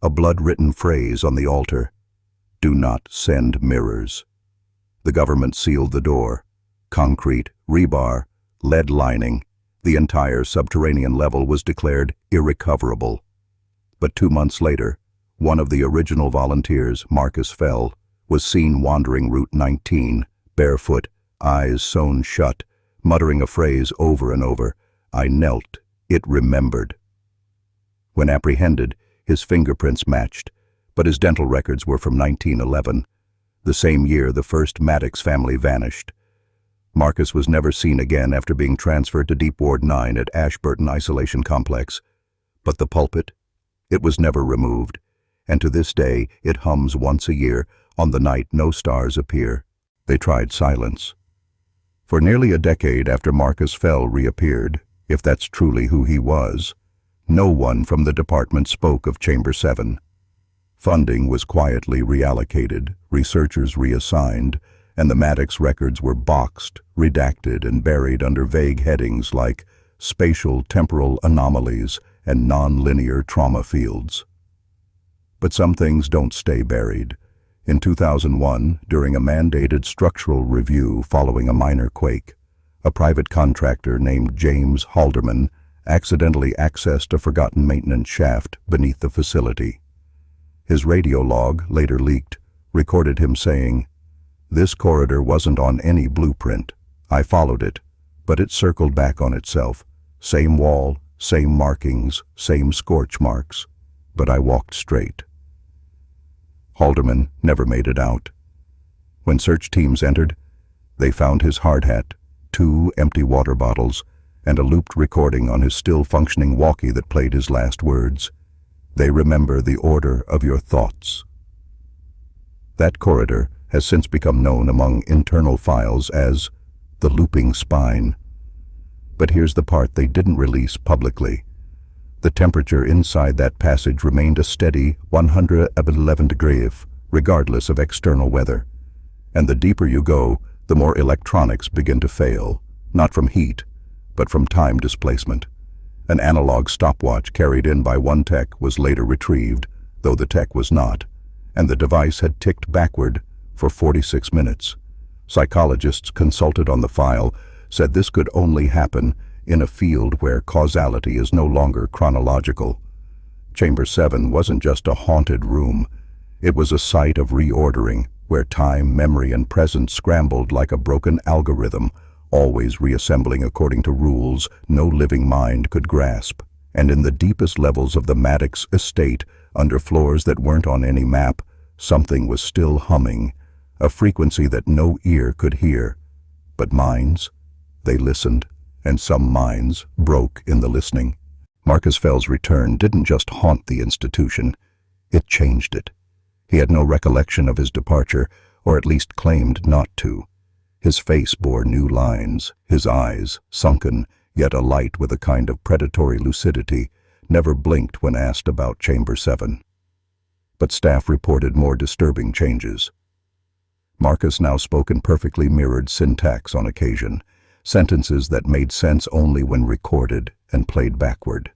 A blood-written phrase on the altar: "Do not send mirrors." The government sealed the door. Concrete, rebar, lead lining, the entire subterranean level was declared irrecoverable. But 2 months later, one of the original volunteers, Marcus Fell, was seen wandering Route 19, barefoot, eyes sewn shut, muttering a phrase over and over: "I knelt, it remembered." When apprehended, his fingerprints matched, but his dental records were from 1911, the same year the first Maddox family vanished. Marcus was never seen again after being transferred to Deep Ward 9 at Ashburton Isolation Complex. But the pulpit? It was never removed, and to this day it hums once a year on the night no stars appear. They tried silence. For nearly a decade after Marcus Fell reappeared, if that's truly who he was, no one from the department spoke of Chamber 7. Funding was quietly reallocated, researchers reassigned, and the Maddox records were boxed, redacted, and buried under vague headings like spatial temporal anomalies and nonlinear trauma fields. But some things don't stay buried. In 2001, during a mandated structural review following a minor quake, a private contractor named James Halderman accidentally accessed a forgotten maintenance shaft beneath the facility. His radio log, later leaked, recorded him saying, "This corridor wasn't on any blueprint. I followed it, but it circled back on itself. Same wall, same markings, same scorch marks, but I walked straight." Halderman never made it out. When search teams entered, they found his hard hat, 2 empty water bottles, and a looped recording on his still-functioning walkie that played his last words: "They remember the order of your thoughts." That corridor has since become known among internal files as the looping spine. But here's the part they didn't release publicly. The temperature inside that passage remained a steady 111 degrees, regardless of external weather. And the deeper you go, the more electronics begin to fail, not from heat, but from time displacement. An analog stopwatch carried in by one tech was later retrieved, though the tech was not, and the device had ticked backward for 46 minutes. Psychologists consulted on the file said this could only happen in a field where causality is no longer chronological. Chamber 7 wasn't just a haunted room. It was a site of reordering, where time, memory, and presence scrambled like a broken algorithm, always reassembling according to rules no living mind could grasp. And in the deepest levels of the Maddox estate, under floors that weren't on any map, something was still humming, a frequency that no ear could hear. But minds? They listened, and some minds broke in the listening. Marcus Fell's return didn't just haunt the institution, it changed it. He had no recollection of his departure, or at least claimed not to. His face bore new lines, his eyes, sunken, yet alight with a kind of predatory lucidity, never blinked when asked about Chamber 7. But staff reported more disturbing changes. Marcus now spoke in perfectly mirrored syntax on occasion, sentences that made sense only when recorded and played backward.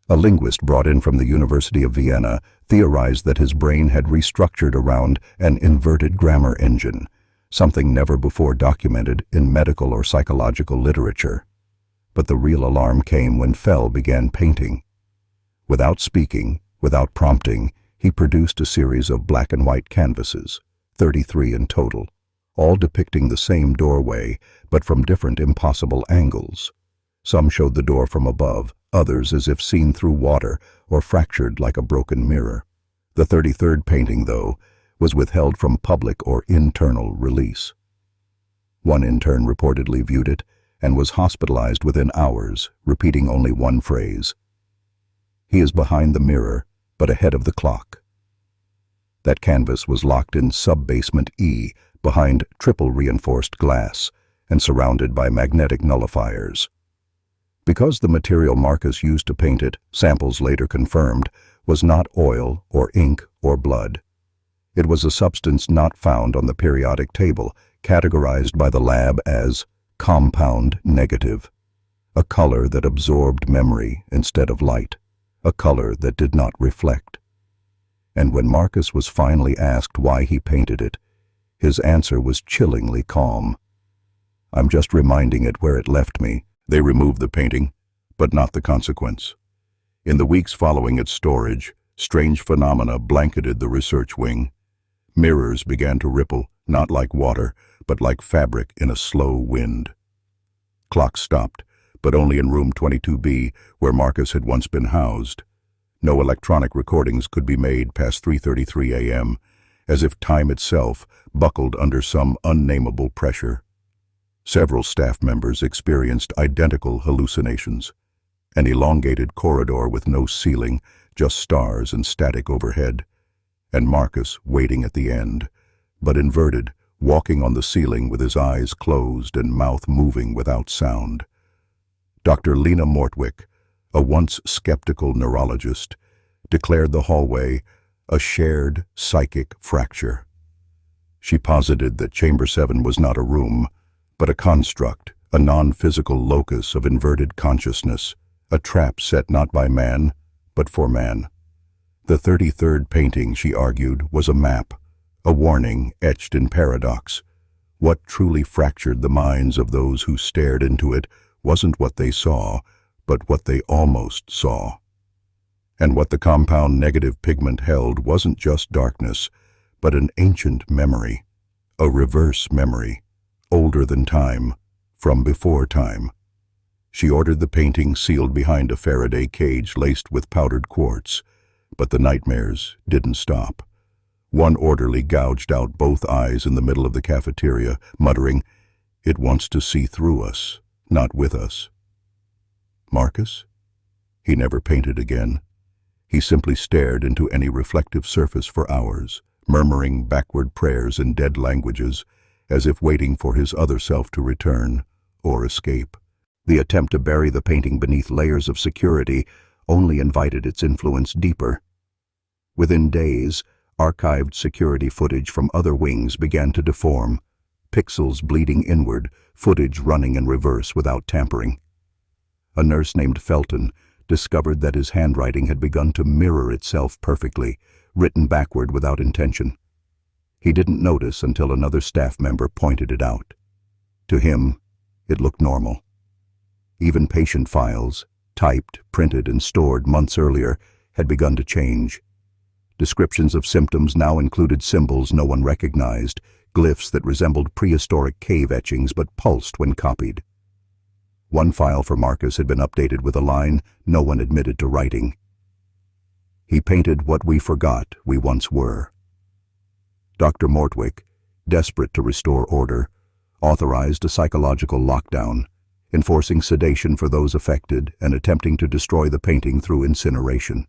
A linguist brought in from the University of Vienna theorized that his brain had restructured around an inverted grammar engine, something never before documented in medical or psychological literature. But the real alarm came when Fell began painting. Without speaking, without prompting, he produced a series of black and white canvases, 33 in total, all depicting the same doorway, but from different impossible angles. Some showed the door from above, others as if seen through water or fractured like a broken mirror. The 33rd painting, though, was withheld from public or internal release. One intern reportedly viewed it and was hospitalized within hours, repeating only one phrase. He is behind the mirror, but ahead of the clock. That canvas was locked in sub-basement E, behind triple reinforced glass, and surrounded by magnetic nullifiers. Because the material Marcus used to paint it, samples later confirmed, was not oil or ink or blood. It was a substance not found on the periodic table, categorized by the lab as compound negative, a color that absorbed memory instead of light, a color that did not reflect. And when Marcus was finally asked why he painted it, his answer was chillingly calm. "I'm just reminding it where it left me." They removed the painting, but not the consequence. In the weeks following its storage, strange phenomena blanketed the research wing. Mirrors began to ripple, not like water, but like fabric in a slow wind. Clocks stopped, but only in room 22B, where Marcus had once been housed. No electronic recordings could be made past 3:33 a.m., as if time itself buckled under some unnameable pressure. Several staff members experienced identical hallucinations. An elongated corridor with no ceiling, just stars and static overhead. And Marcus waiting at the end, but inverted, walking on the ceiling with his eyes closed and mouth moving without sound. Dr. Lena Mortwick, a once skeptical neurologist, declared the hallway a shared psychic fracture. She posited that Chamber 7 was not a room, but a construct, a non-physical locus of inverted consciousness, a trap set not by man, but for man. The 33rd painting, she argued, was a map, a warning etched in paradox. What truly fractured the minds of those who stared into it wasn't what they saw, but what they almost saw. And what the compound negative pigment held wasn't just darkness, but an ancient memory, a reverse memory, older than time, from before time. She ordered the painting sealed behind a Faraday cage laced with powdered quartz, but the nightmares didn't stop. One orderly gouged out both eyes in the middle of the cafeteria, muttering, "It wants to see through us, not with us." Marcus? He never painted again. He simply stared into any reflective surface for hours, murmuring backward prayers in dead languages, as if waiting for his other self to return or escape. The attempt to bury the painting beneath layers of security only invited its influence deeper. Within days, archived security footage from other wings began to deform, pixels bleeding inward, footage running in reverse without tampering. A nurse named Felton discovered that his handwriting had begun to mirror itself perfectly, written backward without intention. He didn't notice until another staff member pointed it out. To him, it looked normal. Even patient files, typed, printed, and stored months earlier, had begun to change. Descriptions of symptoms now included symbols no one recognized, glyphs that resembled prehistoric cave etchings but pulsed when copied. One file for Marcus had been updated with a line no one admitted to writing. He painted what we forgot we once were. Dr. Mortwick, desperate to restore order, authorized a psychological lockdown, enforcing sedation for those affected and attempting to destroy the painting through incineration.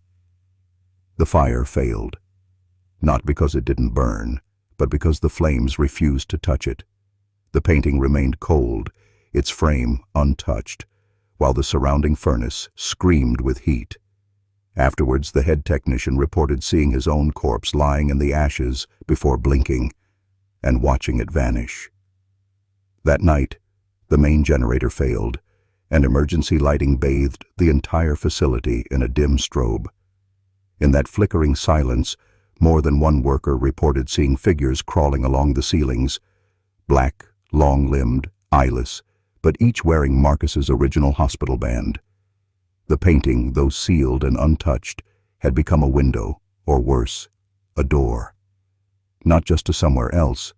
The fire failed, not because it didn't burn, but because the flames refused to touch it. The painting remained cold, its frame untouched, while the surrounding furnace screamed with heat. Afterwards, the head technician reported seeing his own corpse lying in the ashes before blinking and watching it vanish. That night, the main generator failed, and emergency lighting bathed the entire facility in a dim strobe. In that flickering silence, more than one worker reported seeing figures crawling along the ceilings, black, long-limbed, eyeless, but each wearing Marcus's original hospital band. The painting, though sealed and untouched, had become a window, or worse, a door. Not just to somewhere else,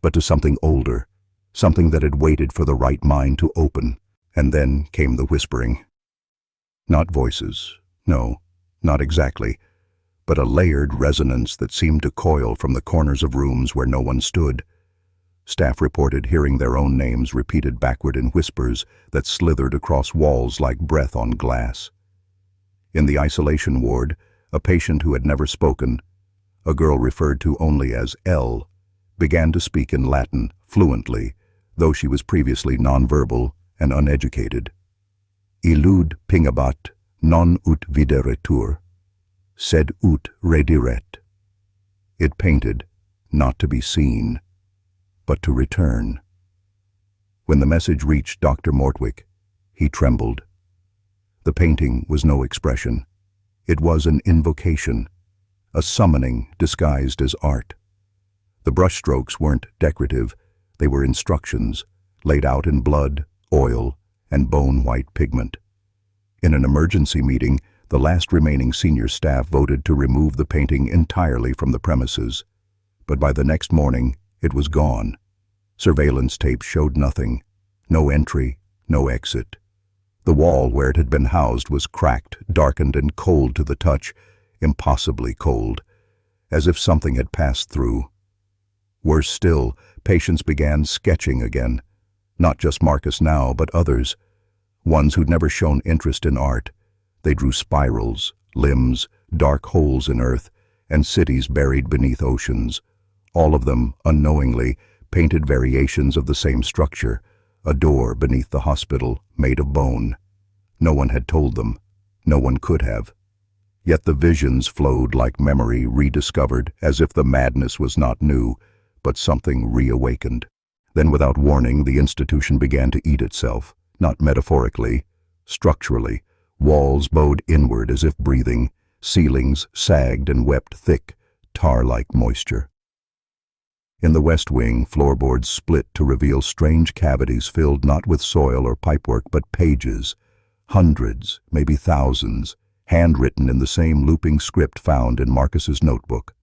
but to something older, something that had waited for the right mind to open. And then came the whispering. Not voices, no, not exactly, but a layered resonance that seemed to coil from the corners of rooms where no one stood. Staff reported hearing their own names repeated backward in whispers that slithered across walls like breath on glass. In the isolation ward, a patient who had never spoken, a girl referred to only as L, began to speak in Latin fluently, though she was previously nonverbal and uneducated. Illud pingabat non ut videretur, sed ut rediret. It painted, not to be seen, but to return. When the message reached Dr. Mortwick, he trembled. The painting was no expression. It was an invocation, a summoning disguised as art. The brushstrokes weren't decorative, they were instructions, laid out in blood, oil, and bone-white pigment. In an emergency meeting, the last remaining senior staff voted to remove the painting entirely from the premises. But by the next morning, it was gone. Surveillance tape showed nothing. No entry, no exit. The wall where it had been housed was cracked, darkened, and cold to the touch, impossibly cold, as if something had passed through. Worse still, patients began sketching again. Not just Marcus now, but others. Ones who'd never shown interest in art. They drew spirals, limbs, dark holes in earth, and cities buried beneath oceans. All of them, unknowingly, painted variations of the same structure, a door beneath the hospital made of bone. No one had told them. No one could have. Yet the visions flowed like memory rediscovered, as if the madness was not new, but something reawakened. Then without warning, the institution began to eat itself, not metaphorically, structurally. Walls bowed inward as if breathing, ceilings sagged and wept thick, tar-like moisture. In the west wing, floorboards split to reveal strange cavities filled not with soil or pipework, but pages, hundreds, maybe thousands, handwritten in the same looping script found in Marcus's notebook.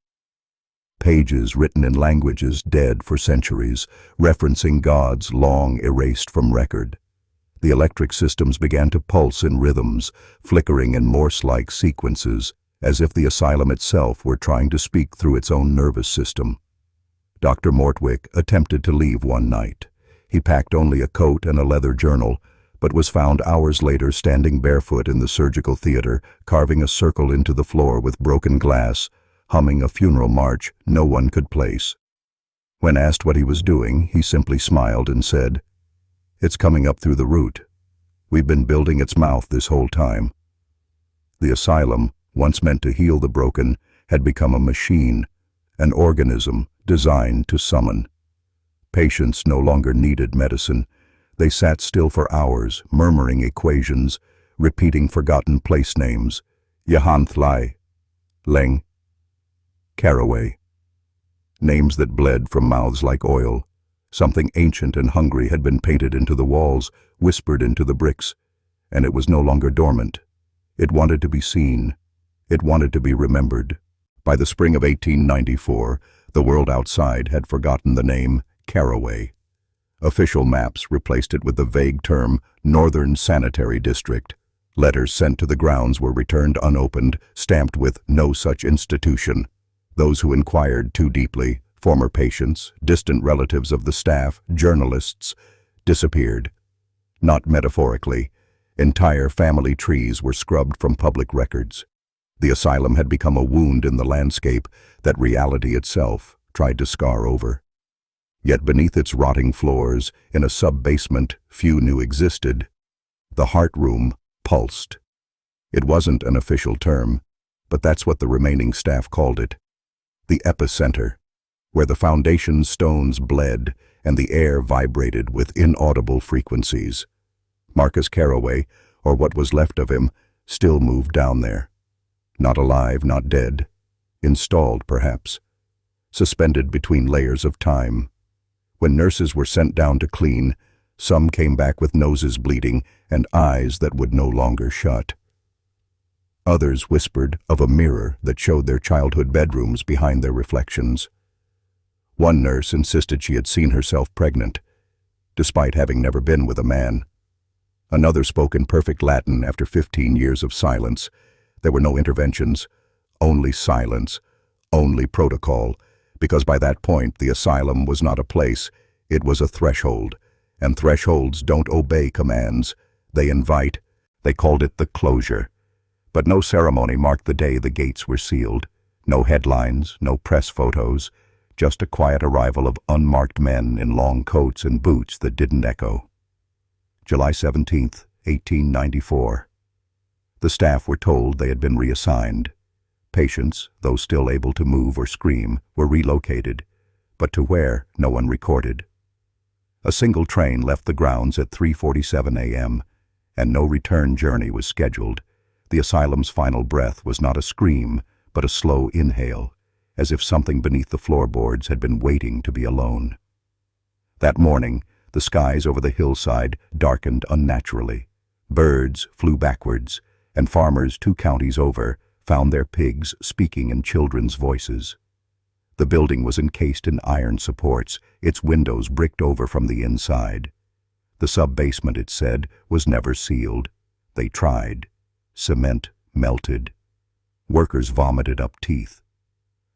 Pages written in languages dead for centuries, referencing gods long erased from record. The electric systems began to pulse in rhythms, flickering in Morse-like sequences, as if the asylum itself were trying to speak through its own nervous system. Dr. Mortwick attempted to leave one night. He packed only a coat and a leather journal, but was found hours later standing barefoot in the surgical theater, carving a circle into the floor with broken glass, humming a funeral march no one could place. When asked what he was doing, he simply smiled and said, "It's coming up through the root." We've been building its mouth this whole time. The asylum, once meant to heal the broken, had become a machine, an organism designed to summon. Patients no longer needed medicine. They sat still for hours, murmuring equations, repeating forgotten place names. Yahanth Lai, Leng, Caraway. Names that bled from mouths like oil. Something ancient and hungry had been painted into the walls, whispered into the bricks, and it was no longer dormant. It wanted to be seen. It wanted to be remembered. By the spring of 1894, the world outside had forgotten the name Caraway. Official maps replaced it with the vague term Northern Sanitary District. Letters sent to the grounds were returned unopened, stamped with "No such institution." Those who inquired too deeply, former patients, distant relatives of the staff, journalists, disappeared. Not metaphorically. Entire family trees were scrubbed from public records. The asylum had become a wound in the landscape that reality itself tried to scar over. Yet beneath its rotting floors, in a sub-basement few knew existed, the heart room pulsed. It wasn't an official term, but that's what the remaining staff called it. The epicenter, where the foundation stones bled and the air vibrated with inaudible frequencies. Marcus Caraway, or what was left of him, still moved down there. Not alive, not dead. Installed, perhaps. Suspended between layers of time. When nurses were sent down to clean, some came back with noses bleeding and eyes that would no longer shut. Others whispered of a mirror that showed their childhood bedrooms behind their reflections. One nurse insisted she had seen herself pregnant, despite having never been with a man. Another spoke in perfect Latin after 15 years of silence. There were no interventions, only silence, only protocol, because by that point the asylum was not a place, it was a threshold, and thresholds don't obey commands. They invite. They called it the closure. But no ceremony marked the day the gates were sealed. No headlines, no press photos, just a quiet arrival of unmarked men in long coats and boots that didn't echo. July 17th, 1894. The staff were told they had been reassigned. Patients, though still able to move or scream, were relocated, but to where, no one recorded. A single train left the grounds at 3:47 a.m., and no return journey was scheduled. The asylum's final breath was not a scream, but a slow inhale, as if something beneath the floorboards had been waiting to be alone. That morning, the skies over the hillside darkened unnaturally. Birds flew backwards, and farmers 2 counties over found their pigs speaking in children's voices. The building was encased in iron supports, its windows bricked over from the inside. The sub-basement, it said, was never sealed. They tried. Cement melted. Workers vomited up teeth.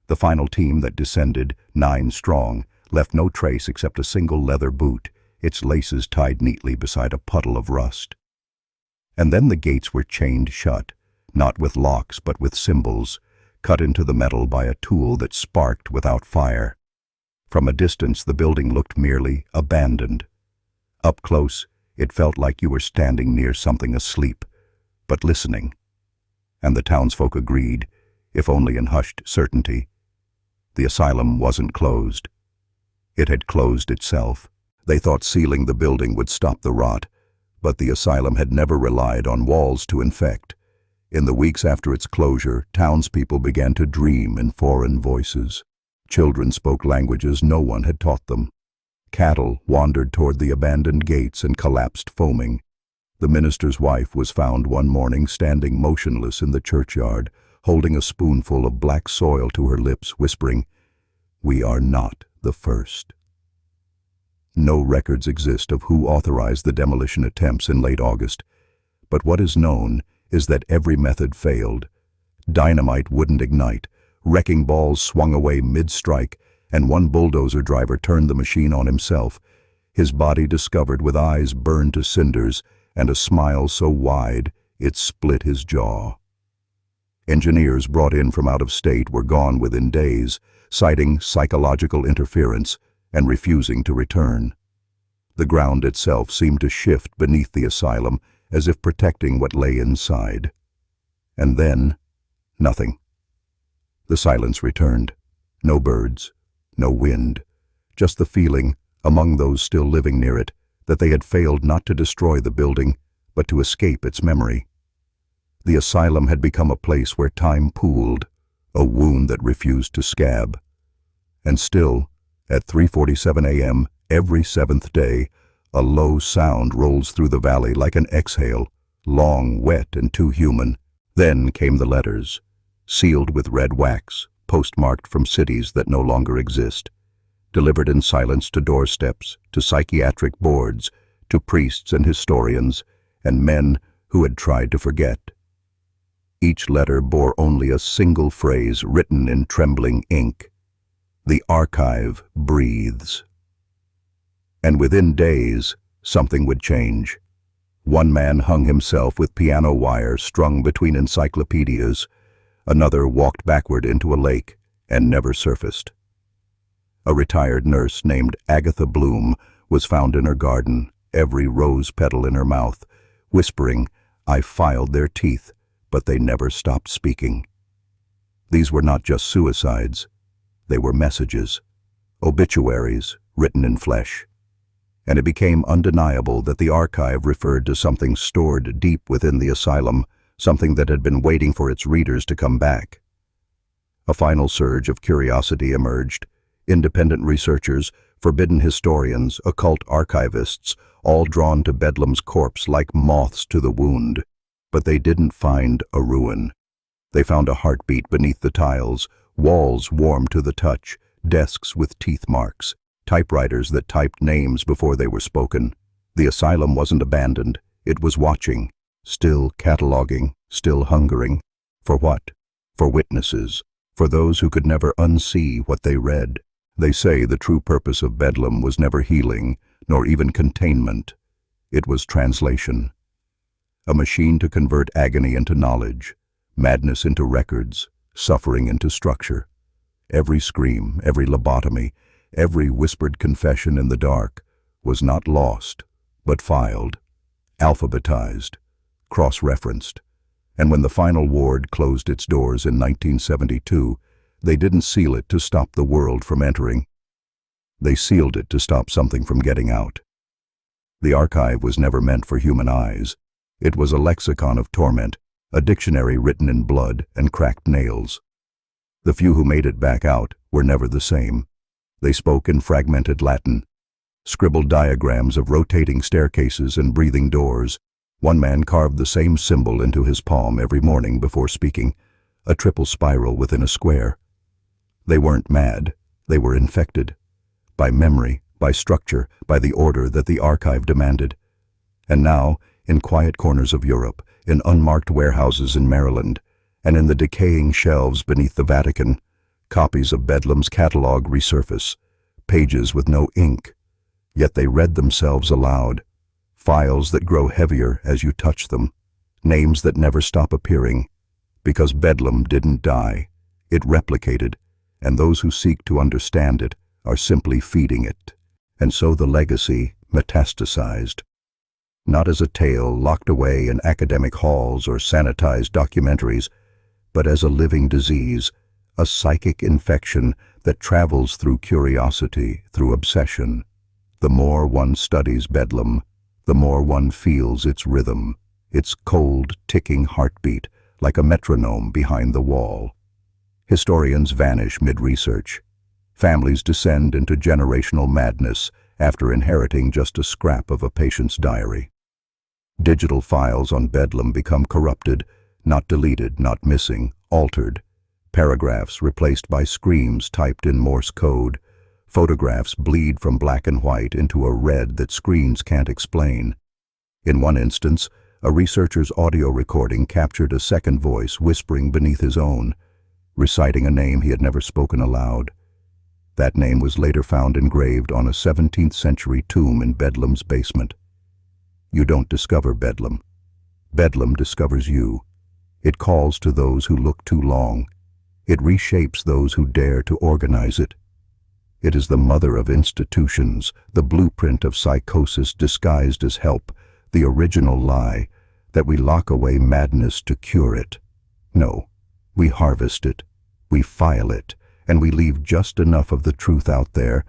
The final team that descended, 9 strong, left no trace except a single leather boot, its laces tied neatly beside a puddle of rust. And then the gates were chained shut, not with locks but with symbols, cut into the metal by a tool that sparked without fire. From a distance the building looked merely abandoned. Up close, it felt like you were standing near something asleep, but listening. And the townsfolk agreed, if only in hushed certainty. The asylum wasn't closed. It had closed itself. They thought sealing the building would stop the rot, but the asylum had never relied on walls to infect. In the weeks after its closure, townspeople began to dream in foreign voices. Children spoke languages no one had taught them. Cattle wandered toward the abandoned gates and collapsed foaming. The minister's wife was found one morning standing motionless in the churchyard, holding a spoonful of black soil to her lips, whispering, "We are not the first." No records exist of who authorized the demolition attempts in late August, but what is known is that every method failed. Dynamite wouldn't ignite, wrecking balls swung away mid-strike, and one bulldozer driver turned the machine on himself, his body discovered with eyes burned to cinders and a smile so wide it split his jaw. Engineers brought in from out of state were gone within days, citing psychological interference and refusing to return. The ground itself seemed to shift beneath the asylum as if protecting what lay inside. And then, nothing. The silence returned. No birds, no wind, just the feeling, among those still living near it, that they had failed not to destroy the building, but to escape its memory. The asylum had become a place where time pooled, a wound that refused to scab. And still, at 3:47 a.m. every seventh day, a low sound rolls through the valley like an exhale, long, wet, and too human. Then came the letters, sealed with red wax, postmarked from cities that no longer exist, delivered in silence to doorsteps, to psychiatric boards, to priests and historians, and men who had tried to forget. Each letter bore only a single phrase written in trembling ink: "The archive breathes." And within days, something would change. One man hung himself with piano wire strung between encyclopedias. Another walked backward into a lake and never surfaced. A retired nurse named Agatha Bloom was found in her garden, every rose petal in her mouth, whispering, "I filed their teeth, but they never stopped speaking." These were not just suicides. They were messages, obituaries written in flesh. And it became undeniable that the archive referred to something stored deep within the asylum, something that had been waiting for its readers to come back. A final surge of curiosity emerged. Independent researchers, forbidden historians, occult archivists, all drawn to Bedlam's corpse like moths to the wound. But they didn't find a ruin. They found a heartbeat beneath the tiles, walls warm to the touch, desks with teeth marks, typewriters that typed names before they were spoken. The asylum wasn't abandoned. It was watching, still cataloging, still hungering. For what? For witnesses, for those who could never unsee what they read. They say the true purpose of Bedlam was never healing, nor even containment. It was translation. A machine to convert agony into knowledge, madness into records, suffering into structure. Every scream, every lobotomy, every whispered confession in the dark was not lost, but filed, alphabetized, cross-referenced. And when the final ward closed its doors in 1972, they didn't seal it to stop the world from entering. They sealed it to stop something from getting out. The archive was never meant for human eyes. It was a lexicon of torment, a dictionary written in blood and cracked nails. The few who made it back out were never the same. They spoke in fragmented Latin, scribbled diagrams of rotating staircases and breathing doors. One man carved the same symbol into his palm every morning before speaking, a triple spiral within a square. They weren't mad, they were infected. By memory, by structure, by the order that the archive demanded. And now, in quiet corners of Europe, in unmarked warehouses in Maryland, and in the decaying shelves beneath the Vatican, copies of Bedlam's catalog resurface, pages with no ink. Yet they read themselves aloud, files that grow heavier as you touch them, names that never stop appearing, because Bedlam didn't die. It replicated, and those who seek to understand it are simply feeding it. And so the legacy metastasized. Not as a tale locked away in academic halls or sanitized documentaries, but as a living disease, a psychic infection that travels through curiosity, through obsession. The more one studies Bedlam, the more one feels its rhythm, its cold, ticking heartbeat, like a metronome behind the wall. Historians vanish mid-research. Families descend into generational madness after inheriting just a scrap of a patient's diary. Digital files on Bedlam become corrupted, not deleted, not missing, altered. Paragraphs replaced by screams typed in Morse code. Photographs bleed from black and white into a red that screens can't explain. In one instance, a researcher's audio recording captured a second voice whispering beneath his own, reciting a name he had never spoken aloud. That name was later found engraved on a 17th century tomb in Bedlam's basement. You don't discover Bedlam. Bedlam discovers you. It calls to those who look too long. It reshapes those who dare to organize it. It is the mother of institutions, the blueprint of psychosis disguised as help, the original lie, that we lock away madness to cure it. No, we harvest it, we file it, and we leave just enough of the truth out there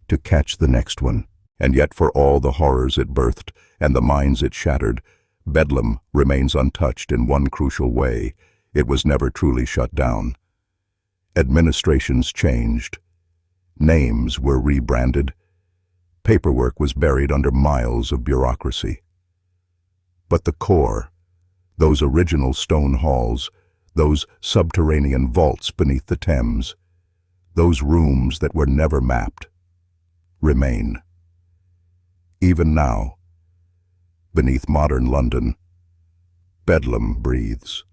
to catch the next one. And yet for all the horrors it birthed and the minds it shattered, Bedlam remains untouched in one crucial way: it was never truly shut down. Administrations changed. Names were rebranded. Paperwork was buried under miles of bureaucracy. But the core, those original stone halls, those subterranean vaults beneath the Thames, those rooms that were never mapped, remain. Even now, beneath modern London, Bedlam breathes.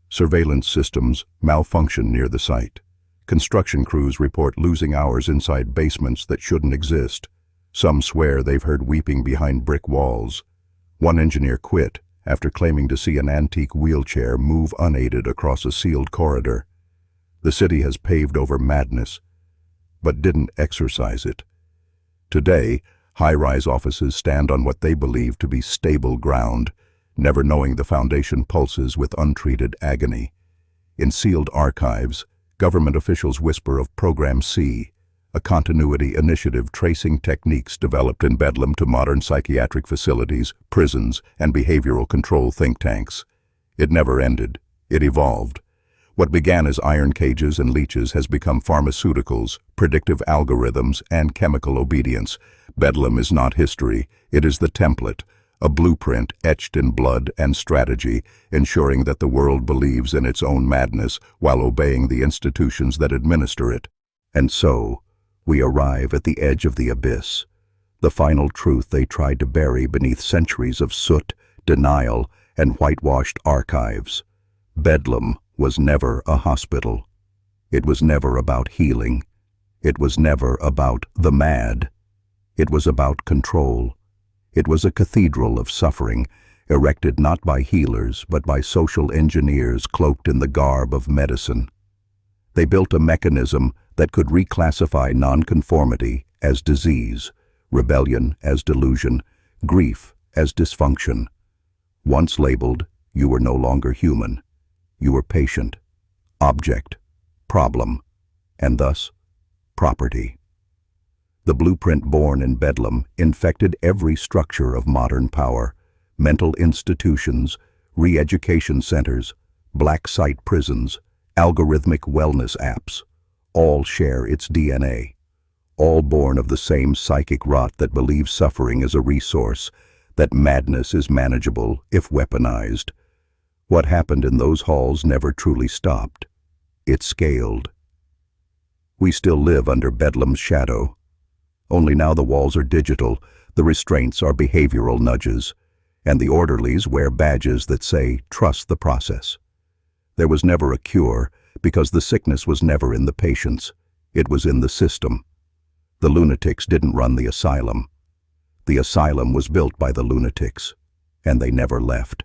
Surveillance systems malfunction near the site. Construction crews report losing hours inside basements that shouldn't exist. Some swear they've heard weeping behind brick walls. One engineer quit after claiming to see an antique wheelchair move unaided across a sealed corridor. The city has paved over madness, but didn't exorcise it. Today, high-rise offices stand on what they believe to be stable ground, never knowing the foundation pulses with untreated agony. In sealed archives, government officials whisper of Program C, a continuity initiative tracing techniques developed in Bedlam to modern psychiatric facilities, prisons, and behavioral control think tanks. It never ended. It evolved. What began as iron cages and leeches has become pharmaceuticals, predictive algorithms, and chemical obedience. Bedlam is not history. It is the template, a blueprint etched in blood and strategy, ensuring that the world believes in its own madness while obeying the institutions that administer it. And so, we arrive at the edge of the abyss, the final truth they tried to bury beneath centuries of soot, denial, and whitewashed archives. Bedlam was never a hospital. It was never about healing. It was never about the mad. It was about control. It was a cathedral of suffering, erected not by healers but by social engineers cloaked in the garb of medicine. They built a mechanism that could reclassify nonconformity as disease, rebellion as delusion, grief as dysfunction. Once labeled, you were no longer human. You were patient, object, problem, and thus property. The blueprint born in Bedlam infected every structure of modern power: mental institutions, re-education centers, black site prisons, algorithmic wellness apps. All share its DNA, all born of the same psychic rot that believes suffering is a resource, that madness is manageable if weaponized. What happened in those halls never truly stopped. It scaled. We still live under Bedlam's shadow. Only now the walls are digital, the restraints are behavioral nudges, and the orderlies wear badges that say, "Trust the process." There was never a cure, because the sickness was never in the patients. It was in the system. The lunatics didn't run the asylum. The asylum was built by the lunatics, and they never left.